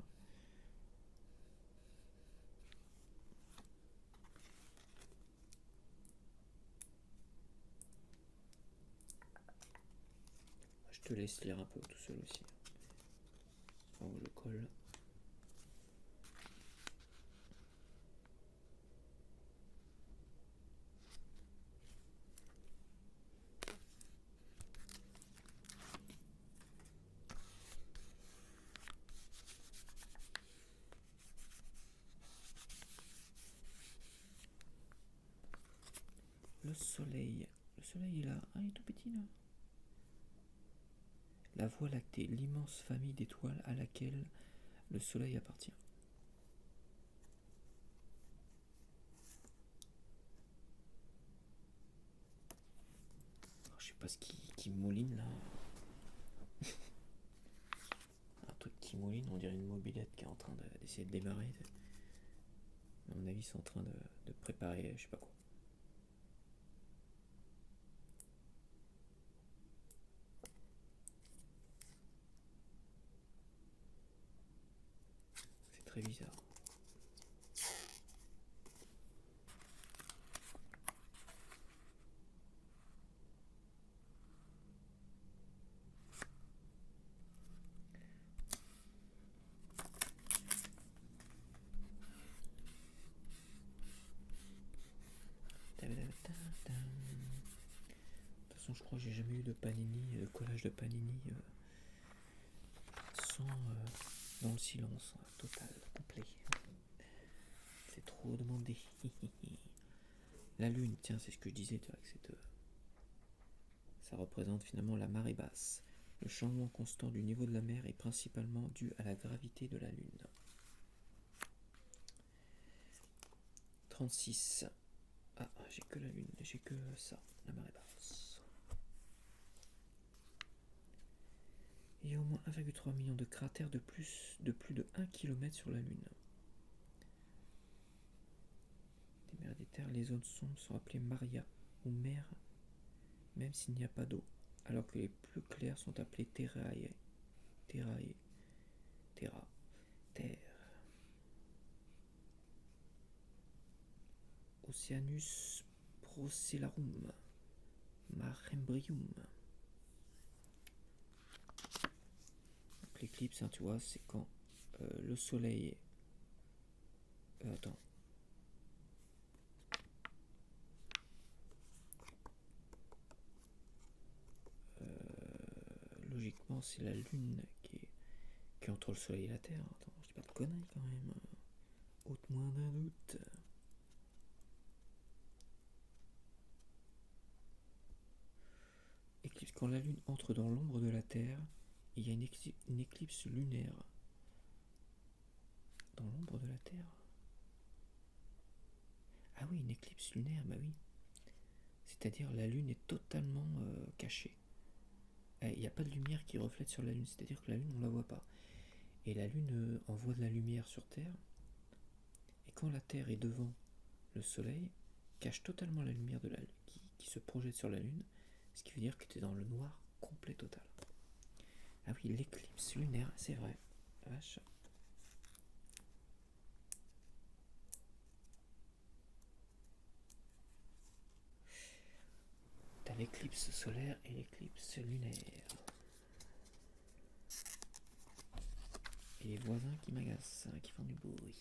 Je te laisse lire un peu tout seul aussi. Avant que je colle. Le soleil est là. Ah, il est tout petit là. La Voie lactée, l'immense famille d'étoiles à laquelle le soleil appartient. Alors, je sais pas ce qui mouline là. Un truc qui mouline, on dirait une mobilette qui est en train d'essayer de démarrer. À mon avis, ils sont en train de préparer je sais pas quoi. C'est très bizarre. De toute façon, je crois que j'ai jamais eu de panini, de collage de panini sans dans le silence total, complet. C'est trop demandé. La lune, tiens, c'est ce que je disais, tu vois, que ça représente finalement la marée basse. Le changement constant du niveau de la mer est principalement dû à la gravité de la lune. 36. Ah, j'ai que la lune, j'ai que ça, la marée basse. Il y a au moins 1,3 million de cratères de plus de 1 km sur la lune. Des mers et des terres, les zones sombres sont appelées maria ou mer, même s'il n'y a pas d'eau, alors que les plus clairs sont appelés terrae. Terre. Oceanus procellarum, Marembrium. L'éclipse, hein, tu vois, c'est quand le soleil. Attends. Logiquement, c'est la lune qui est entre le soleil et la terre. Attends, je dis pas de conneries quand même. Ôte-moi d'un doute. Quand la Lune entre dans l'ombre de la Terre, il y a une éclipse lunaire. Dans l'ombre de la Terre. Ah oui, une éclipse lunaire, bah oui. C'est-à-dire la Lune est totalement cachée. Il n'y a pas de lumière qui reflète sur la Lune, c'est-à-dire que la Lune, on ne la voit pas. Et la Lune envoie de la lumière sur Terre. Et quand la Terre est devant le Soleil, cache totalement la lumière de la Lune qui se projette sur la Lune, ce qui veut dire que tu es dans le noir complet total. Ah oui, l'éclipse lunaire, c'est vrai. Vache. T'as l'éclipse solaire et l'éclipse lunaire. Et les voisins qui m'agacent, qui font du bruit.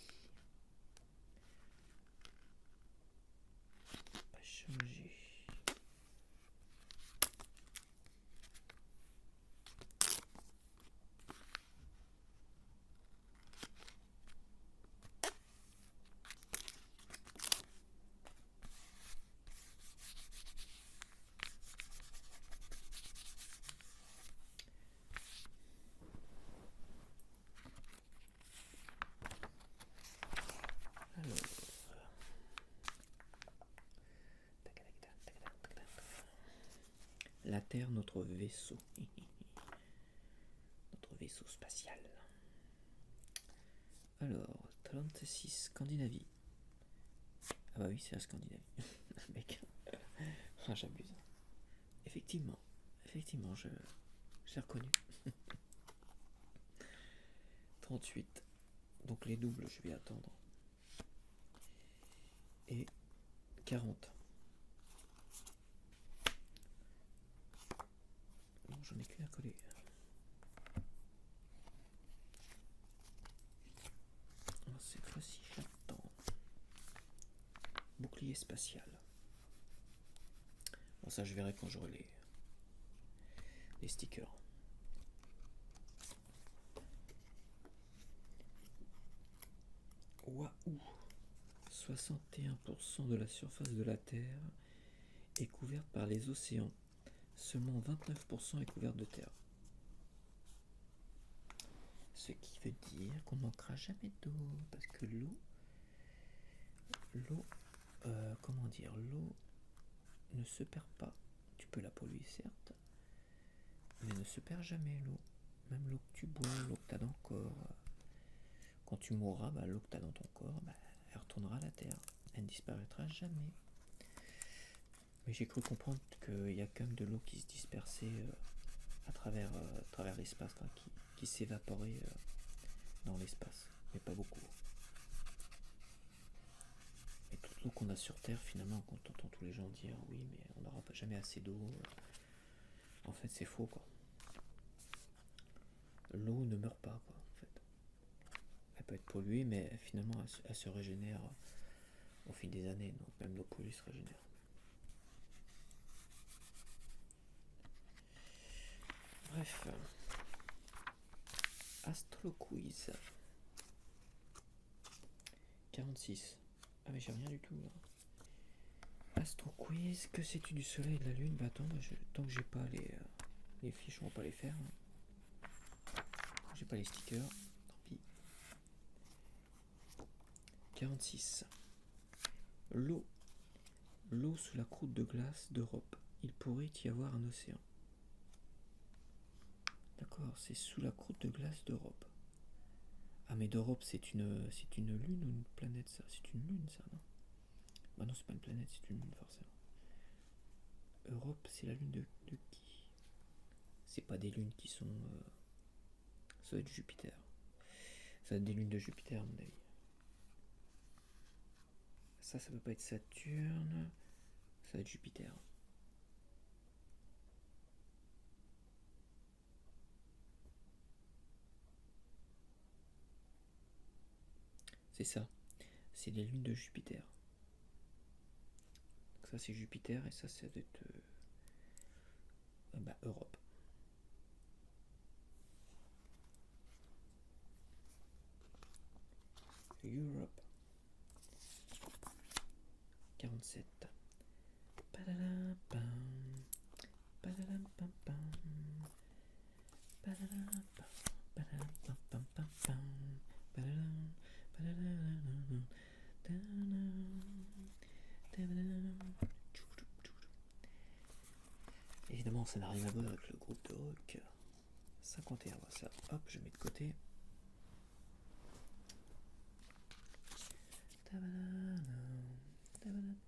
Pas changer. La Terre, notre vaisseau. Notre vaisseau spatial. Alors, 36, Scandinavie. Ah bah oui, c'est la Scandinavie. Mec. Ah, j'abuse. Effectivement, je l'ai reconnu. 38. Donc les doubles, je vais attendre. Et 40. Non, j'en ai qu'une à coller. Alors, cette fois-ci, j'attends. Bouclier spatial. Bon, ça, je verrai quand j'aurai les stickers. Waouh! 61% de la surface de la Terre est couverte par les océans. Seulement 29% est couverte de terre. Ce qui veut dire qu'on ne manquera jamais d'eau. Parce que l'eau, l'eau ne se perd pas. Tu peux la polluer, certes, mais ne se perd jamais l'eau. Même l'eau que tu bois, l'eau que tu as dans le corps. Quand tu mourras, l'eau que tu as dans ton corps, elle retournera à la terre. Elle ne disparaîtra jamais. Mais j'ai cru comprendre qu'il y a quand même de l'eau qui se dispersait à travers l'espace, qui s'évaporait dans l'espace, mais pas beaucoup. Et toute l'eau qu'on a sur Terre, finalement, quand on entend tous les gens dire oui, mais on n'aura jamais assez d'eau, en fait, c'est faux, quoi. L'eau ne meurt pas, quoi, en fait. Elle peut être polluée, mais finalement, elle se régénère au fil des années, donc même l'eau polluée se régénère. Bref. Astro Quiz. 46. Ah mais j'ai rien du tout là. Astro Quiz, que sais-tu du soleil et de la lune? Bah attends, tant que j'ai pas les fiches, on va pas les faire. J'ai pas les stickers, tant pis. 46. L'eau sous la croûte de glace d'Europe. Il pourrait y avoir un océan. D'accord, c'est sous la croûte de glace d'Europe. Ah mais d'Europe, c'est une lune ou une planète, ça? C'est une lune, ça, non? Bah non, c'est pas une planète, c'est une lune, forcément. Europe, c'est la lune de qui? C'est pas des lunes qui sont... ça doit être Jupiter. Ça doit être des lunes de Jupiter, à mon avis. Ça peut pas être Saturne. Ça doit être Jupiter. C'est ça. C'est les lunes de Jupiter. Donc ça, c'est Jupiter et ça doit être... Europe. Europe. 47. Padadam, pam. Padadam, pam, pam. ça n'a rien à voir avec le groupe de rock. 51, ça, hop, je mets de côté. J'ai pas l'air d'être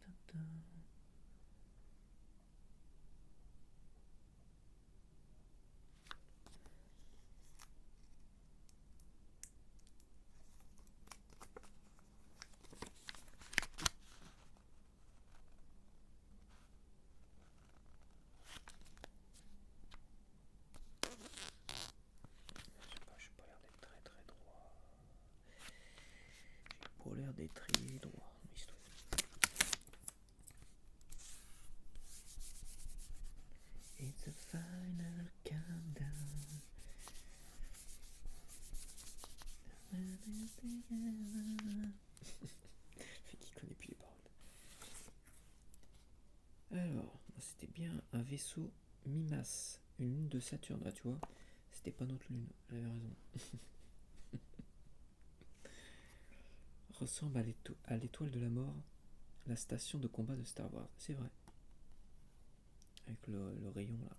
très très droit. J'ai pas l'air d'être très droit. It's a final countdown. Qui connaît plus les paroles. Alors, c'était bien un vaisseau mi-masse, une lune de Saturne. Ah, tu vois, c'était pas notre lune, j'avais raison. Ressemble à l'étoile de la mort, la station de combat de Star Wars. C'est vrai. Avec le rayon là.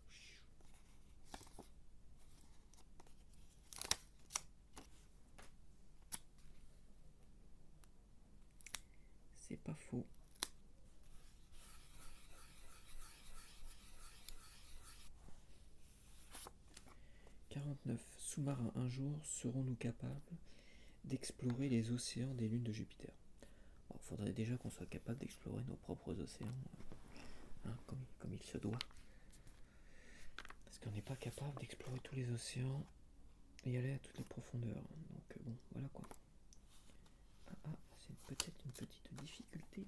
C'est pas faux. « 49. Sous-marins, un jour, serons-nous capables d'explorer les océans des lunes de Jupiter ?» Bon, faudrait déjà qu'on soit capable d'explorer nos propres océans, hein, comme il se doit. Parce qu'on n'est pas capable d'explorer tous les océans et aller à toutes les profondeurs. Donc bon, voilà quoi. C'est peut-être une petite difficulté.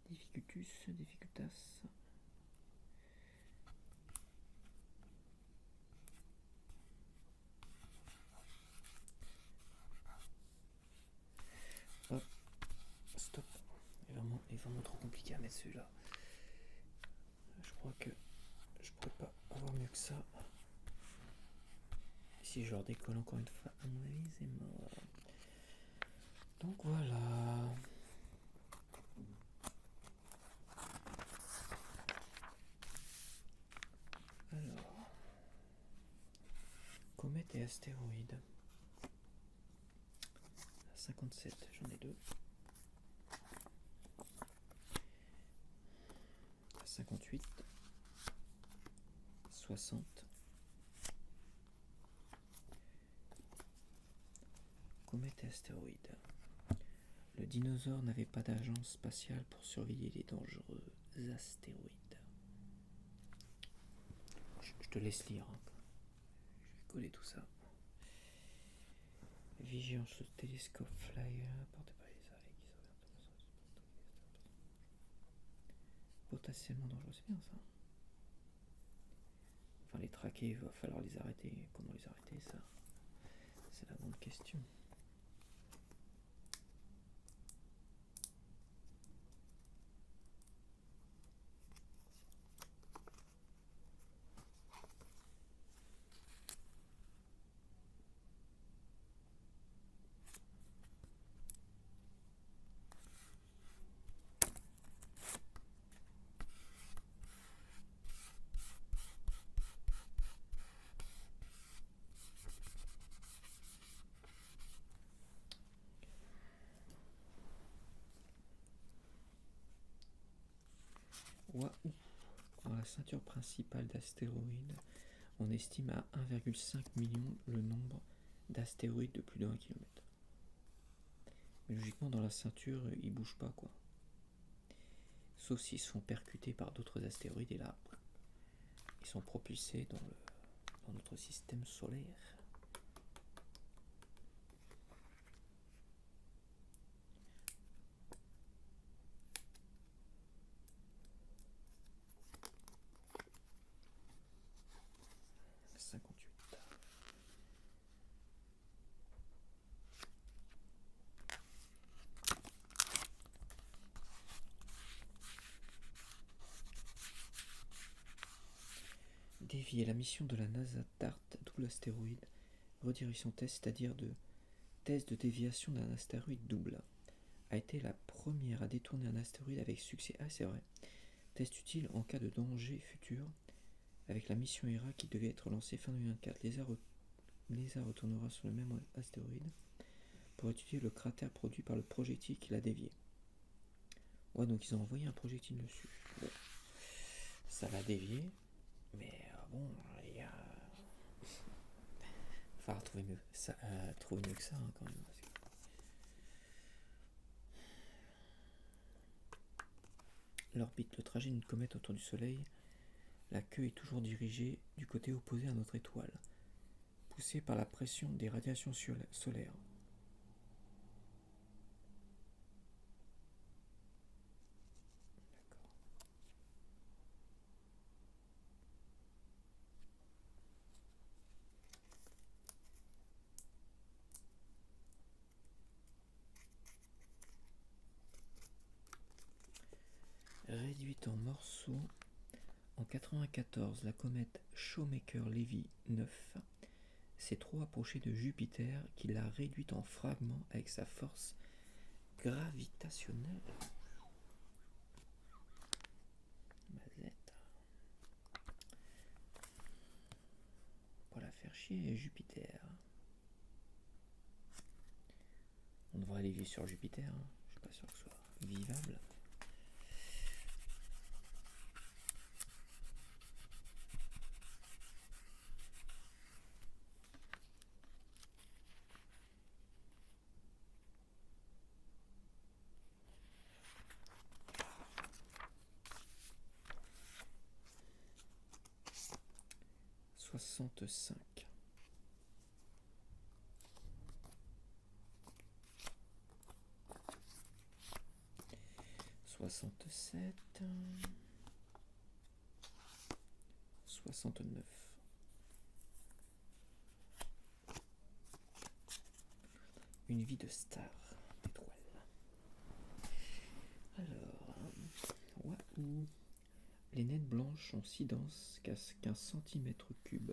Difficultas. Hop, stop. Il est vraiment trop compliqué à mettre celui-là. Je crois que je pourrais pas avoir mieux que ça. Si je leur décolle encore une fois, à mon avis, c'est mort. Donc voilà. Alors, comètes et astéroïdes. 57, j'en ai deux. 58, 60. Comètes et astéroïdes. Le dinosaure n'avait pas d'agence spatiale pour surveiller les dangereux astéroïdes. Je te laisse lire. Hein. Je vais coller tout ça. Vigilance au télescope flyer, porté par les appareils qui potentiellement dangereux, c'est bien ça. Enfin, les traquer, il va falloir les arrêter. Comment les arrêter, ça? C'est la grande question. Dans la ceinture principale d'astéroïdes, on estime à 1,5 million le nombre d'astéroïdes de plus d'1 km. Mais logiquement, dans la ceinture, ils bougent pas, quoi. Sauf s'ils sont percutés par d'autres astéroïdes, et là, ils sont propulsés dans notre système solaire. Dévier la mission de la NASA DART, double astéroïde, redirection test, c'est-à-dire de test de déviation d'un astéroïde double, a été la première à détourner un astéroïde avec succès. Ah, c'est vrai. Test utile en cas de danger futur Avec la mission Hera qui devait être lancée fin 2024, l'ESA retournera sur le même astéroïde pour étudier le cratère produit par le projectile qui l'a dévié. Ouais, donc ils ont envoyé un projectile dessus. Bon. Ça l'a dévié, mais bon, il y a... Enfin, trouver mieux que ça, quand même. Parce que... L'orbite, le trajet d'une comète autour du Soleil, la queue est toujours dirigée du côté opposé à notre étoile, poussée par la pression des radiations solaires. Réduite en morceaux, en 1994, la comète Shoemaker-Levy 9 s'est trop approchée de Jupiter qui l'a réduite en fragments avec sa force gravitationnelle. Mazette. Pour la faire chier, Jupiter. On devrait aller vivre sur Jupiter, hein. Je suis pas sûr que ce soit vivable. Soixante-cinq. 67. 69. Une vie de star d'étoile. Alors, waouh. Les naines blanches sont si denses qu'un centimètre cube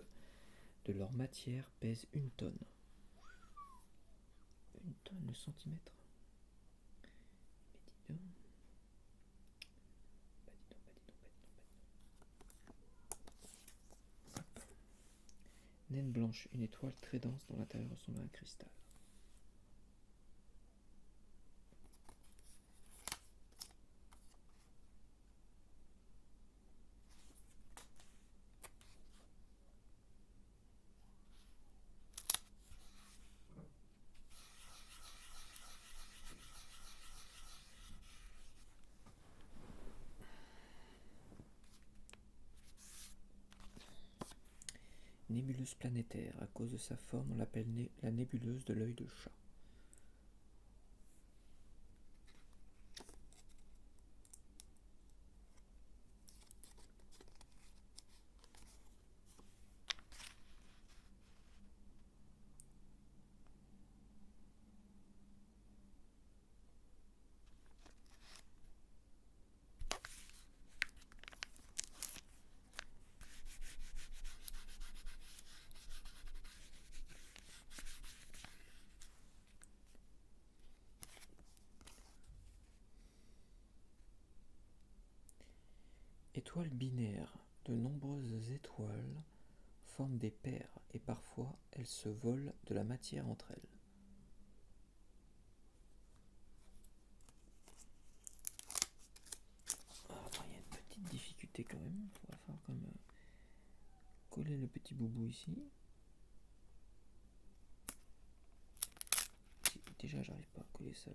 de leur matière pèse 1 tonne. 1 tonne le centimètre. Mais dis donc. Naine blanche, une étoile très dense dont l'intérieur ressemble à un cristal. Nébuleuse planétaire. À cause de sa forme, on l'appelle la nébuleuse de l'œil de chat. Étoiles binaires. De nombreuses étoiles forment des paires et parfois elles se volent de la matière entre elles. Alors, il y a une petite difficulté quand même. On va faire comme coller le petit boubou ici. Déjà, j'arrive pas à coller ça.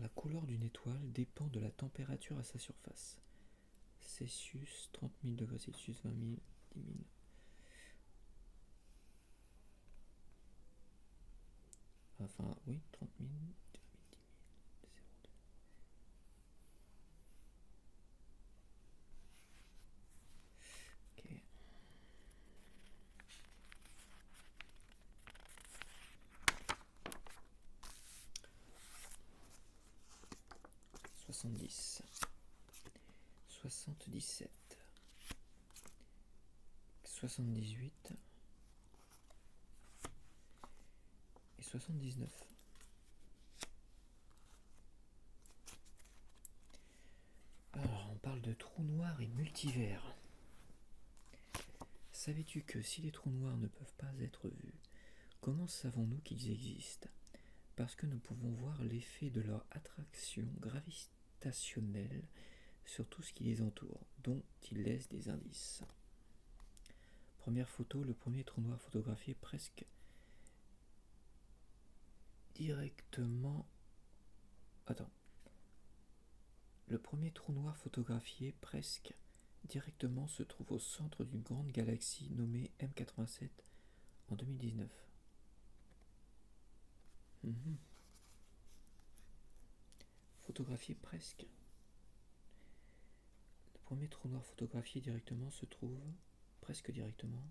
La couleur d'une étoile dépend de la température à sa surface. Celsius, 30 000 degrés Celsius, 20 000, 10 000. Enfin, oui, 30 000, 20 000, 10 000, 0,2. Ok. 70. 77, 78 et 79. Alors, on parle de trous noirs et multivers. Savais-tu que si les trous noirs ne peuvent pas être vus, comment savons-nous qu'ils existent? Parce que nous pouvons voir l'effet de leur attraction gravitationnelle sur tout ce qui les entoure, dont ils laissent des indices. Première photo, le premier trou noir photographié presque directement... Le premier trou noir photographié presque directement se trouve au centre d'une grande galaxie nommée M87 en 2019. Photographié presque. Le premier trou noir photographié directement se trouve presque directement.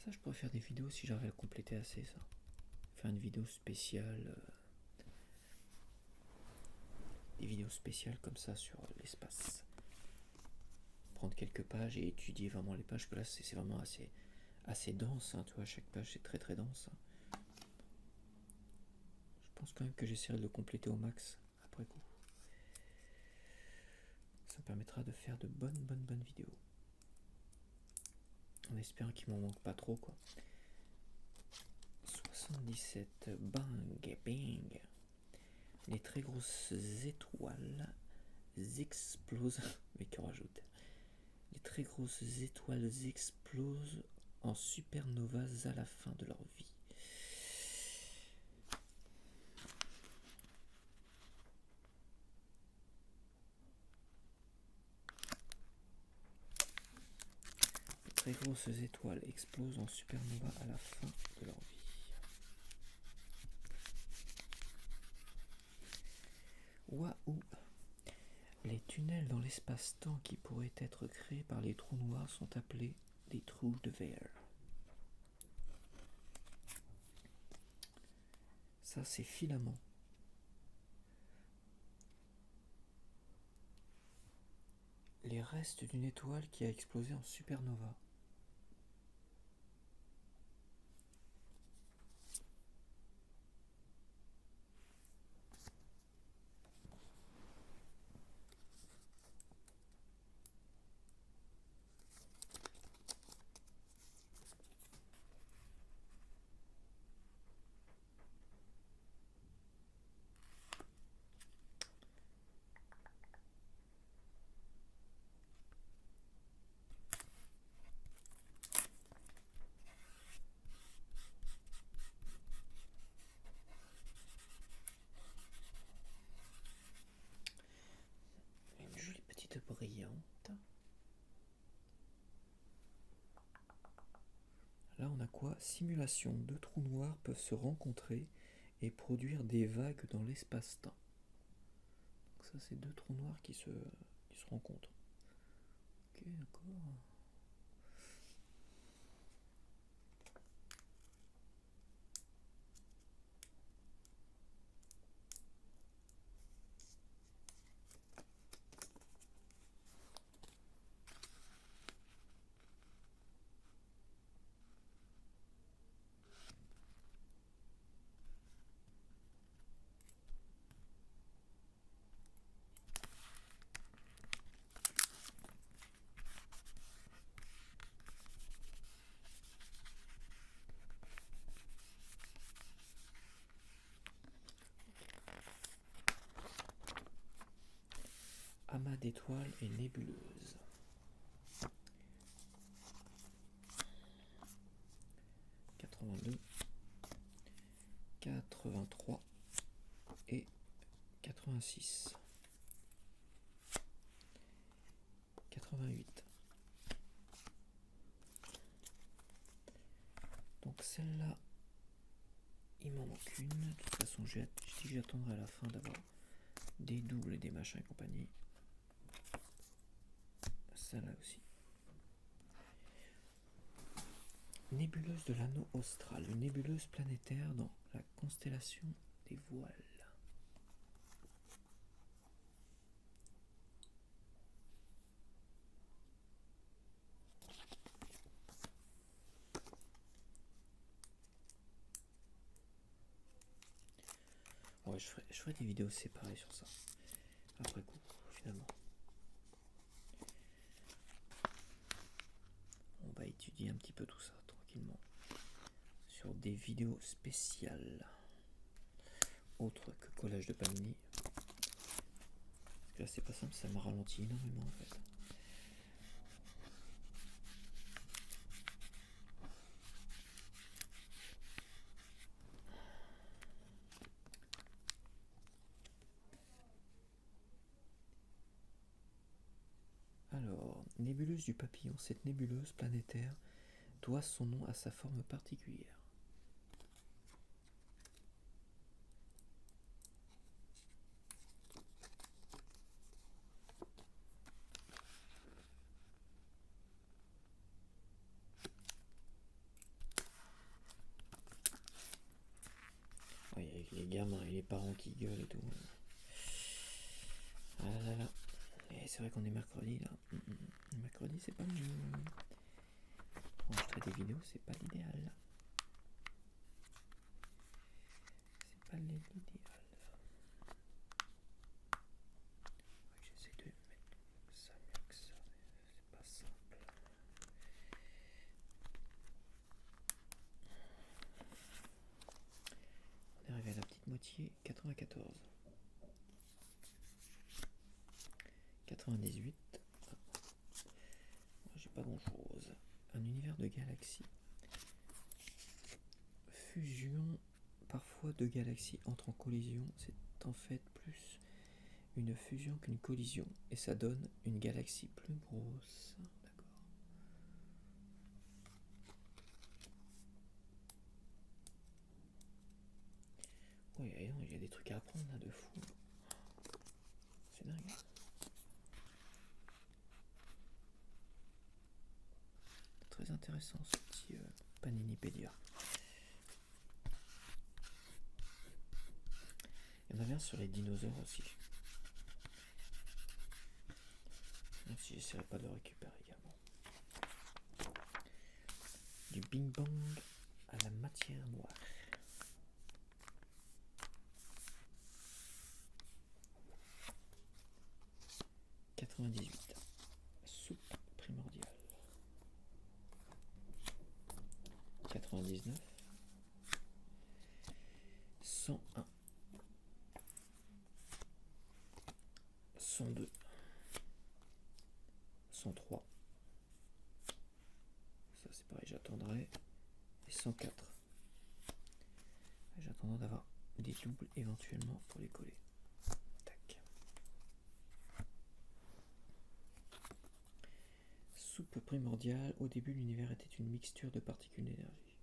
Ça, je pourrais faire des vidéos si j'arrive à le compléter assez, ça. Faire une vidéo spéciale. Des vidéos spéciales comme ça sur l'espace. Prendre quelques pages et étudier vraiment les pages, que là, c'est vraiment assez dense, hein, tu vois, chaque page, c'est très très dense. Je pense quand même que j'essaierai de le compléter au max, après coup. Ça me permettra de faire de bonnes vidéos. En espérant qu'il m'en manque pas trop, quoi. 77, bang, bang. Les très grosses étoiles explosent. Mais qu'on rajoute. Les très grosses étoiles explosent en supernovas à la fin de leur vie. Les très grosses étoiles explosent en supernova à la fin de leur vie. Waouh! Les tunnels dans l'espace-temps qui pourraient être créés par les trous noirs sont appelés des trous de verre. Ça, c'est filament. Les restes d'une étoile qui a explosé en supernova. Une jolie petite brillante. Là, on a quoi? Simulation. Deux trous noirs peuvent se rencontrer et produire des vagues dans l'espace-temps. Ça, c'est deux trous noirs qui se rencontrent. Ok, d'accord. Amas d'étoiles et nébuleuses. « 82, 83 et 86. 88. Donc celle-là, il m'en manque une. De toute façon, je dis que j'attendrai à la fin d'avoir des doubles et des machins et compagnie. Ça là aussi. Nébuleuse de l'anneau austral, une nébuleuse planétaire dans la constellation des voiles. Ouais, je ferai des vidéos séparées sur ça. Après coup, finalement. On va étudier un petit peu tout ça tranquillement. Sur des vidéos spéciales. Autres que collage de Panini. Parce que là c'est pas simple, ça m'a ralenti énormément en fait. Alors, nébuleuse du papillon. Cette nébuleuse planétaire doit son nom à sa forme particulière. Oui, avec les gamins et les parents qui gueulent et tout. Ah là là. Et c'est vrai qu'on est mercredi là. Mercredi c'est pas mieux. Pour enregistrer des vidéos c'est pas l'idéal. C'est pas l'idéal. J'essaie de mettre ça mieux que ça, mais c'est pas simple. On est arrivé à la petite moitié, 94. 98. J'ai pas grand chose. Un univers de galaxies. Fusion, parfois deux galaxies entrent en collision. C'est en fait plus une fusion qu'une collision. Et ça donne une galaxie plus grosse. D'accord. Oui, il y a des trucs à apprendre là de fou. C'est dingue. Très intéressant ce petit Paninipédia. Il y en avait un sur les dinosaures aussi. Même si j'essaierai pas de le récupérer également. Du Big Bang à la matière noire. « 98. Soupe primordiale. 99. 101. 102. 103. Ça c'est pareil, j'attendrai. Et 104. J'attendrai d'avoir des doubles éventuellement pour les coller. Tac. Soupe primordiale. Au début, l'univers était une mixture de particules d'énergie.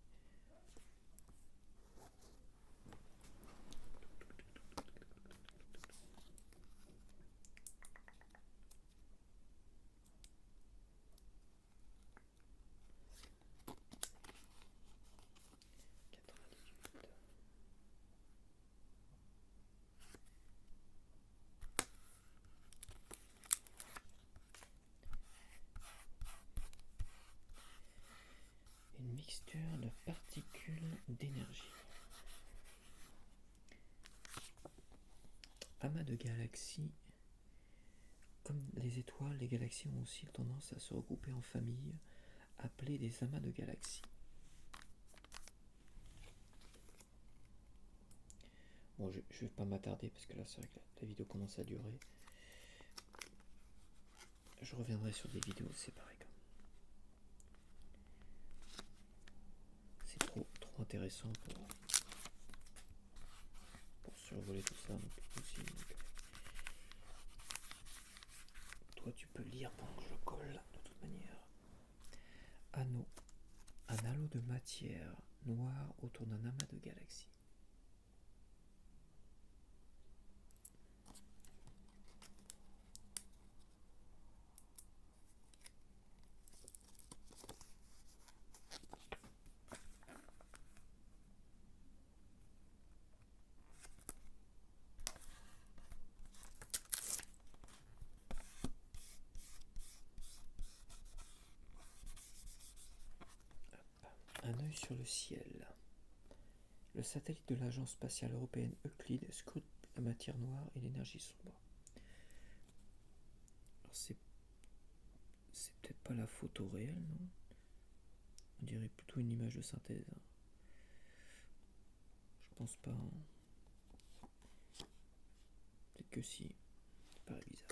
Une mixture de particules d'énergie. Amas de galaxies. Comme les étoiles, les galaxies ont aussi tendance à se regrouper en familles, appelées des amas de galaxies. Bon, je vais pas m'attarder parce que là c'est vrai que la vidéo commence à durer. Je reviendrai sur des vidéos séparées. C'est trop intéressant pour survoler tout ça. Donc, aussi, toi tu peux lire pendant que je colle de toute manière. Anneau. Un halo de matière noire autour d'un amas de galaxies. sur le ciel. Le satellite de l'agence spatiale européenne Euclide scrute la matière noire et l'énergie sombre. Alors c'est peut-être pas la photo réelle, non? On dirait plutôt une image de synthèse. Je pense pas. Peut-être que si. Ça paraît bizarre.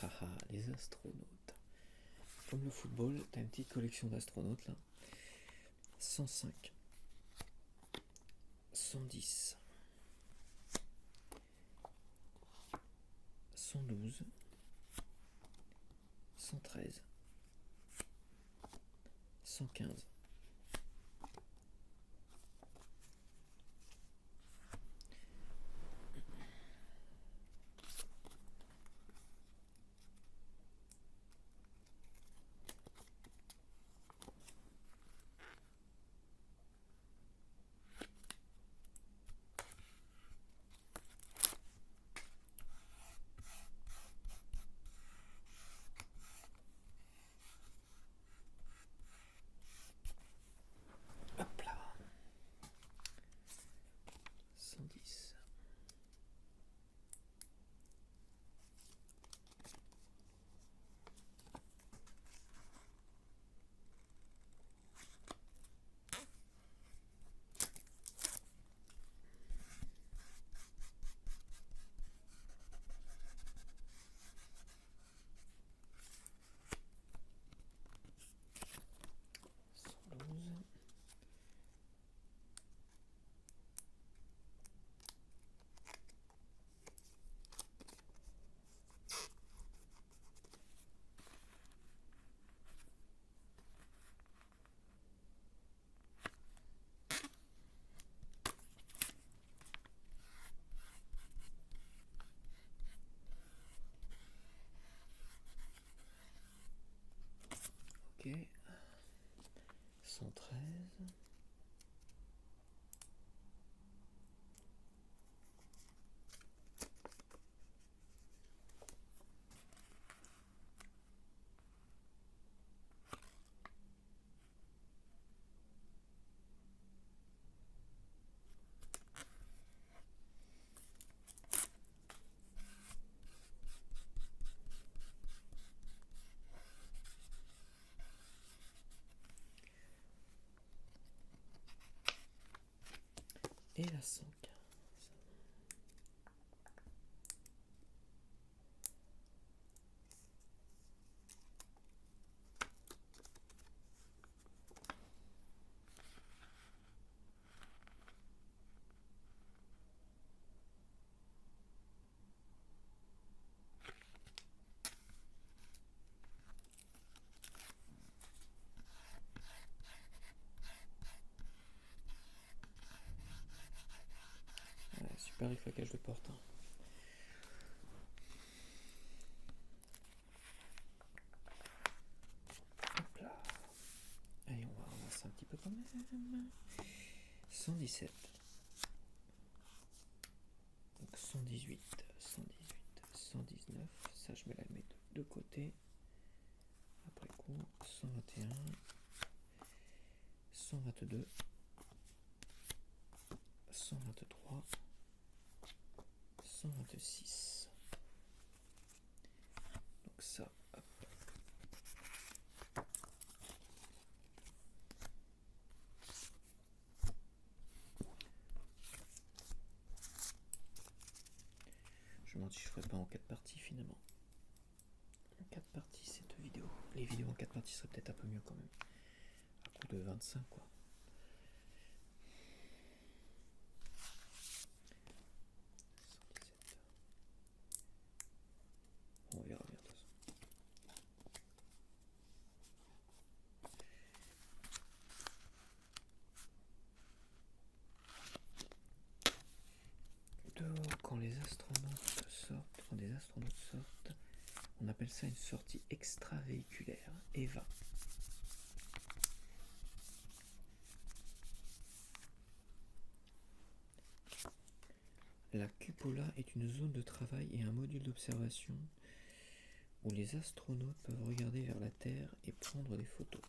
Haha, les astronautes. Comme le football, t'as une petite collection d'astronautes là. 105, 110, 112, 113, 115. Hop là. 110. 112. Ok. 113. Et la 115. Ouais, super les claquages de porte. Hein. Hop là. Allez, on va avancer un petit peu quand même. 117. Donc 118, 118, 119. Ça, je me la mets de côté. Après coup, 121, 122, 123, 126. Donc ça, hop. Je me demande si je ferais pas en 4 parties finalement. En 4 parties cette vidéo. Les vidéos en 4 parties seraient peut-être un peu mieux quand même. À coup de 25 quoi. On verra bien de toute façon. quand des astronautes sortent, on appelle ça une sortie extravéhiculaire, EVA. La cupola est une zone de travail et un module d'observation où les astronautes peuvent regarder vers la Terre et prendre des photos.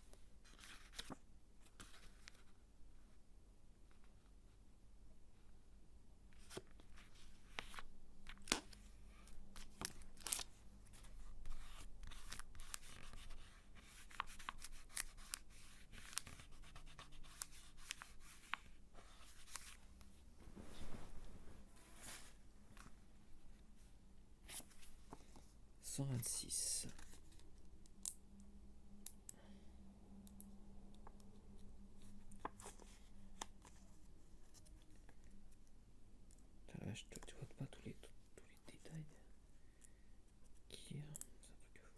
« 126. Je te vois pas tous les détails qui est un truc de fou.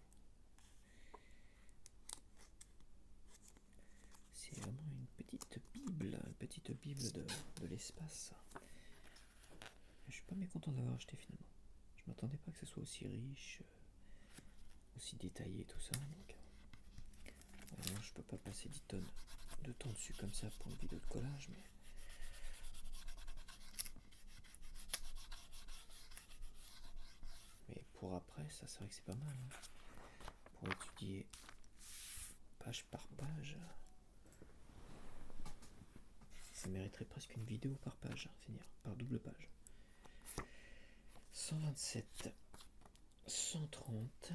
C'est vraiment une petite bible de l'espace. Je suis pas mécontent de l'avoir acheté finalement. Je m'attendais pas que ce soit aussi riche, aussi détaillé tout ça. Donc, je peux pas passer 10 tonnes de temps dessus comme ça pour une vidéo de collage, mais pour après, ça c'est vrai que c'est pas mal. Pour étudier page par page, ça mériterait presque une vidéo par page, finir par double page. 127, 130,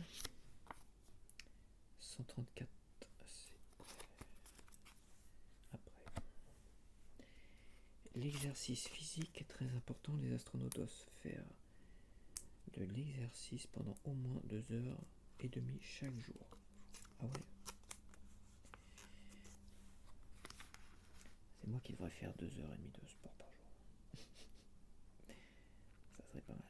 134, c'est après. L'exercice physique est très important. Les astronautes doivent faire de l'exercice pendant au moins 2h30 chaque jour. Ah ouais. C'est moi qui devrais faire 2h30 de sport par jour. Ça serait pas mal.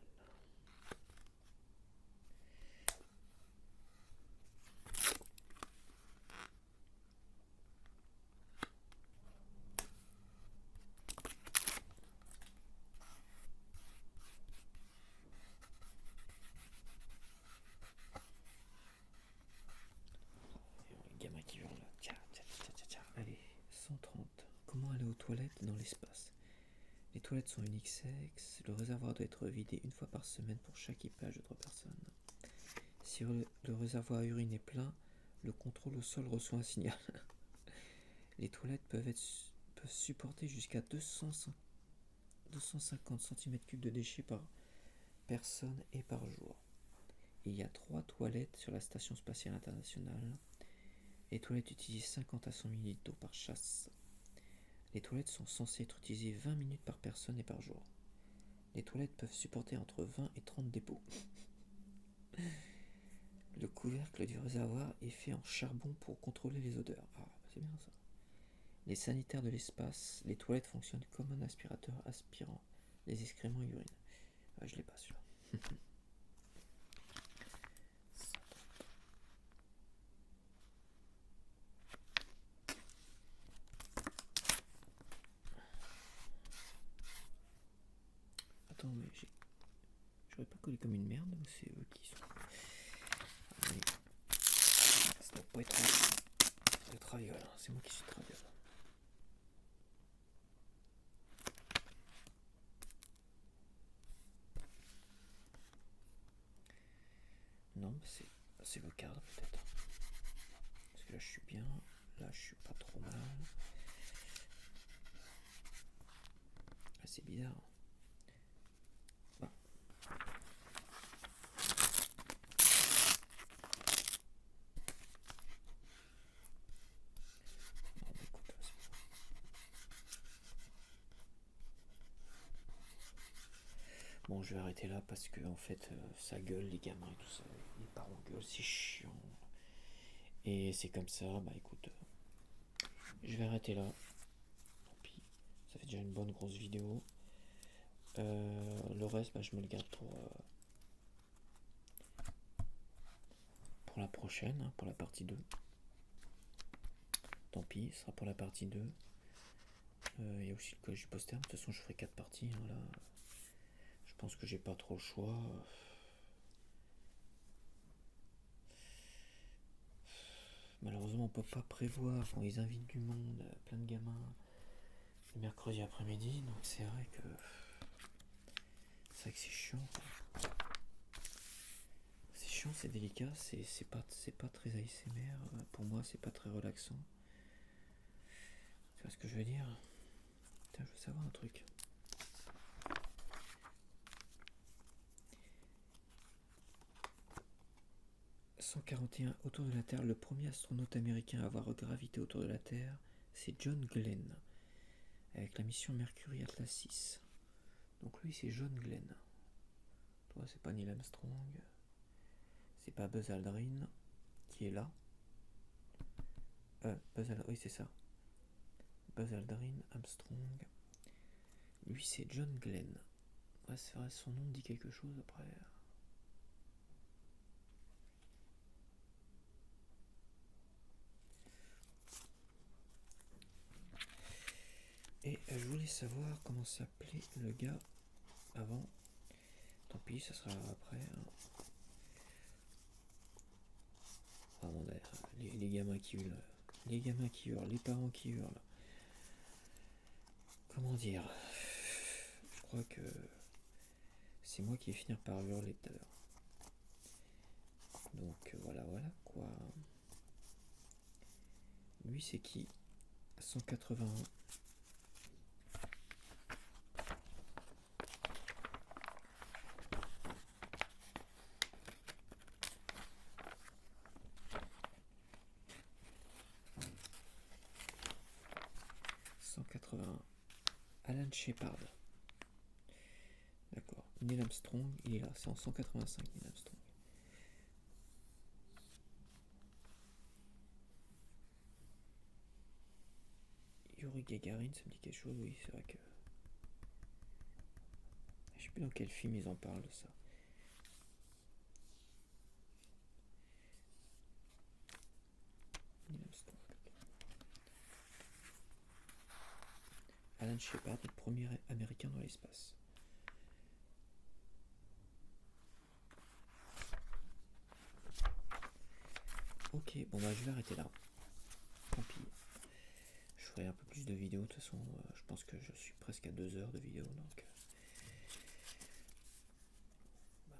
Les gamins qui hurlent là. Tiens. Allez, 130. Comment aller aux toilettes dans l'espace? Les toilettes sont unixex. Le réservoir doit être vidé une fois par semaine pour chaque équipage de 3 personnes. Si le réservoir à urine est plein, le contrôle au sol reçoit un signal. Les toilettes peuvent supporter jusqu'à 250 cm3 de déchets par personne et par jour. Il y a 3 toilettes sur la Station Spatiale Internationale. Les toilettes utilisent 50 à 100 ml d'eau par chasse. Les toilettes sont censées être utilisées 20 minutes par personne et par jour. Les toilettes peuvent supporter entre 20 et 30 dépôts. Le couvercle du réservoir est fait en charbon pour contrôler les odeurs. Ah, c'est bien ça. Les sanitaires de l'espace, les toilettes fonctionnent comme un aspirateur aspirant les excréments et urine. Ah, je l'ai pas celui-là. Attends, mais j'aurais pas collé comme une merde ou c'est eux qui sont. Allez. Ça doit pas être le traviole, hein. C'est moi qui suis traviole. Non, c'est le cadre peut-être. Parce que là je suis bien, là je suis pas trop mal. Ah, c'est bizarre. Bon, je vais arrêter là parce que en fait ça gueule les gamins et tout ça, les parents gueulent, c'est chiant. Et c'est comme ça, bah écoute, je vais arrêter là. Tant pis, ça fait déjà une bonne grosse vidéo. Le reste, bah, je me le garde pour la prochaine, hein, pour la partie 2. Tant pis, ce sera pour la partie 2. Il y a aussi le collège du poster, de toute façon je ferai 4 parties. Hein, là. Je pense que j'ai pas trop le choix. Malheureusement, on peut pas prévoir quand ils invitent du monde, plein de gamins, le mercredi après-midi, donc c'est vrai que c'est chiant. C'est chiant, c'est délicat, c'est pas très ASMR. Pour moi, c'est pas très relaxant. Tu vois ce que je veux dire? Putain, je veux savoir un truc. « 141 autour de la Terre, le premier astronaute américain à avoir gravité autour de la Terre, c'est John Glenn, avec la mission Mercury Atlas 6. Donc lui, c'est John Glenn. Toi, c'est pas Neil Armstrong, c'est pas Buzz Aldrin qui est là. Oui, c'est ça. Buzz Aldrin, Armstrong. Lui, c'est John Glenn. Ouais, c'est vrai, son nom dit quelque chose après. Et je voulais savoir comment s'appelait le gars avant. Tant pis, ça sera après. Hein. Ah, mon Dieu, les gamins qui hurlent. Les gamins qui hurlent, les parents qui hurlent. Comment dire? Je crois que c'est moi qui vais finir par hurler tout à l'heure. Donc voilà quoi. Lui, c'est qui? 181. Alan Shepard. D'accord. Neil Armstrong, il est là. C'est en 185, Neil Armstrong. Yuri Gagarin, ça me dit quelque chose, oui, c'est vrai que... Je sais plus dans quel film ils en parlent de ça. Neil Armstrong. Alan Shepard, le premier américain dans l'espace. Ok, bon bah je vais arrêter là. Tant pis. Je ferai un peu plus de vidéos, de toute façon, je pense que je suis presque à 2 heures de vidéo, donc...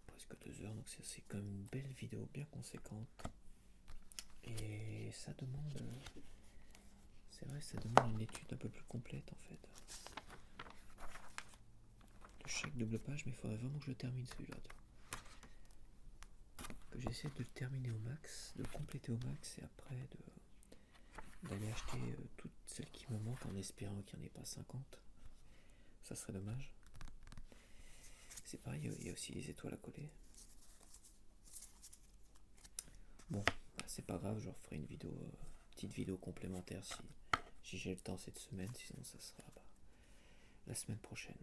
presque 2 heures, donc c'est quand même une belle vidéo bien conséquente. Et ça demande... C'est vrai, ça demande une étude un peu plus complète en fait. De chaque double page, mais il faudrait vraiment que je termine celui-là. Que j'essaie de le terminer au max, de le compléter au max et après d'aller acheter toutes celles qui me manquent en espérant qu'il n'y en ait pas 50. Ça serait dommage. C'est pareil, il y a aussi les étoiles à coller. Bon, bah, c'est pas grave, je referai une vidéo, petite vidéo complémentaire si j'ai le temps cette semaine, sinon ça sera la semaine prochaine.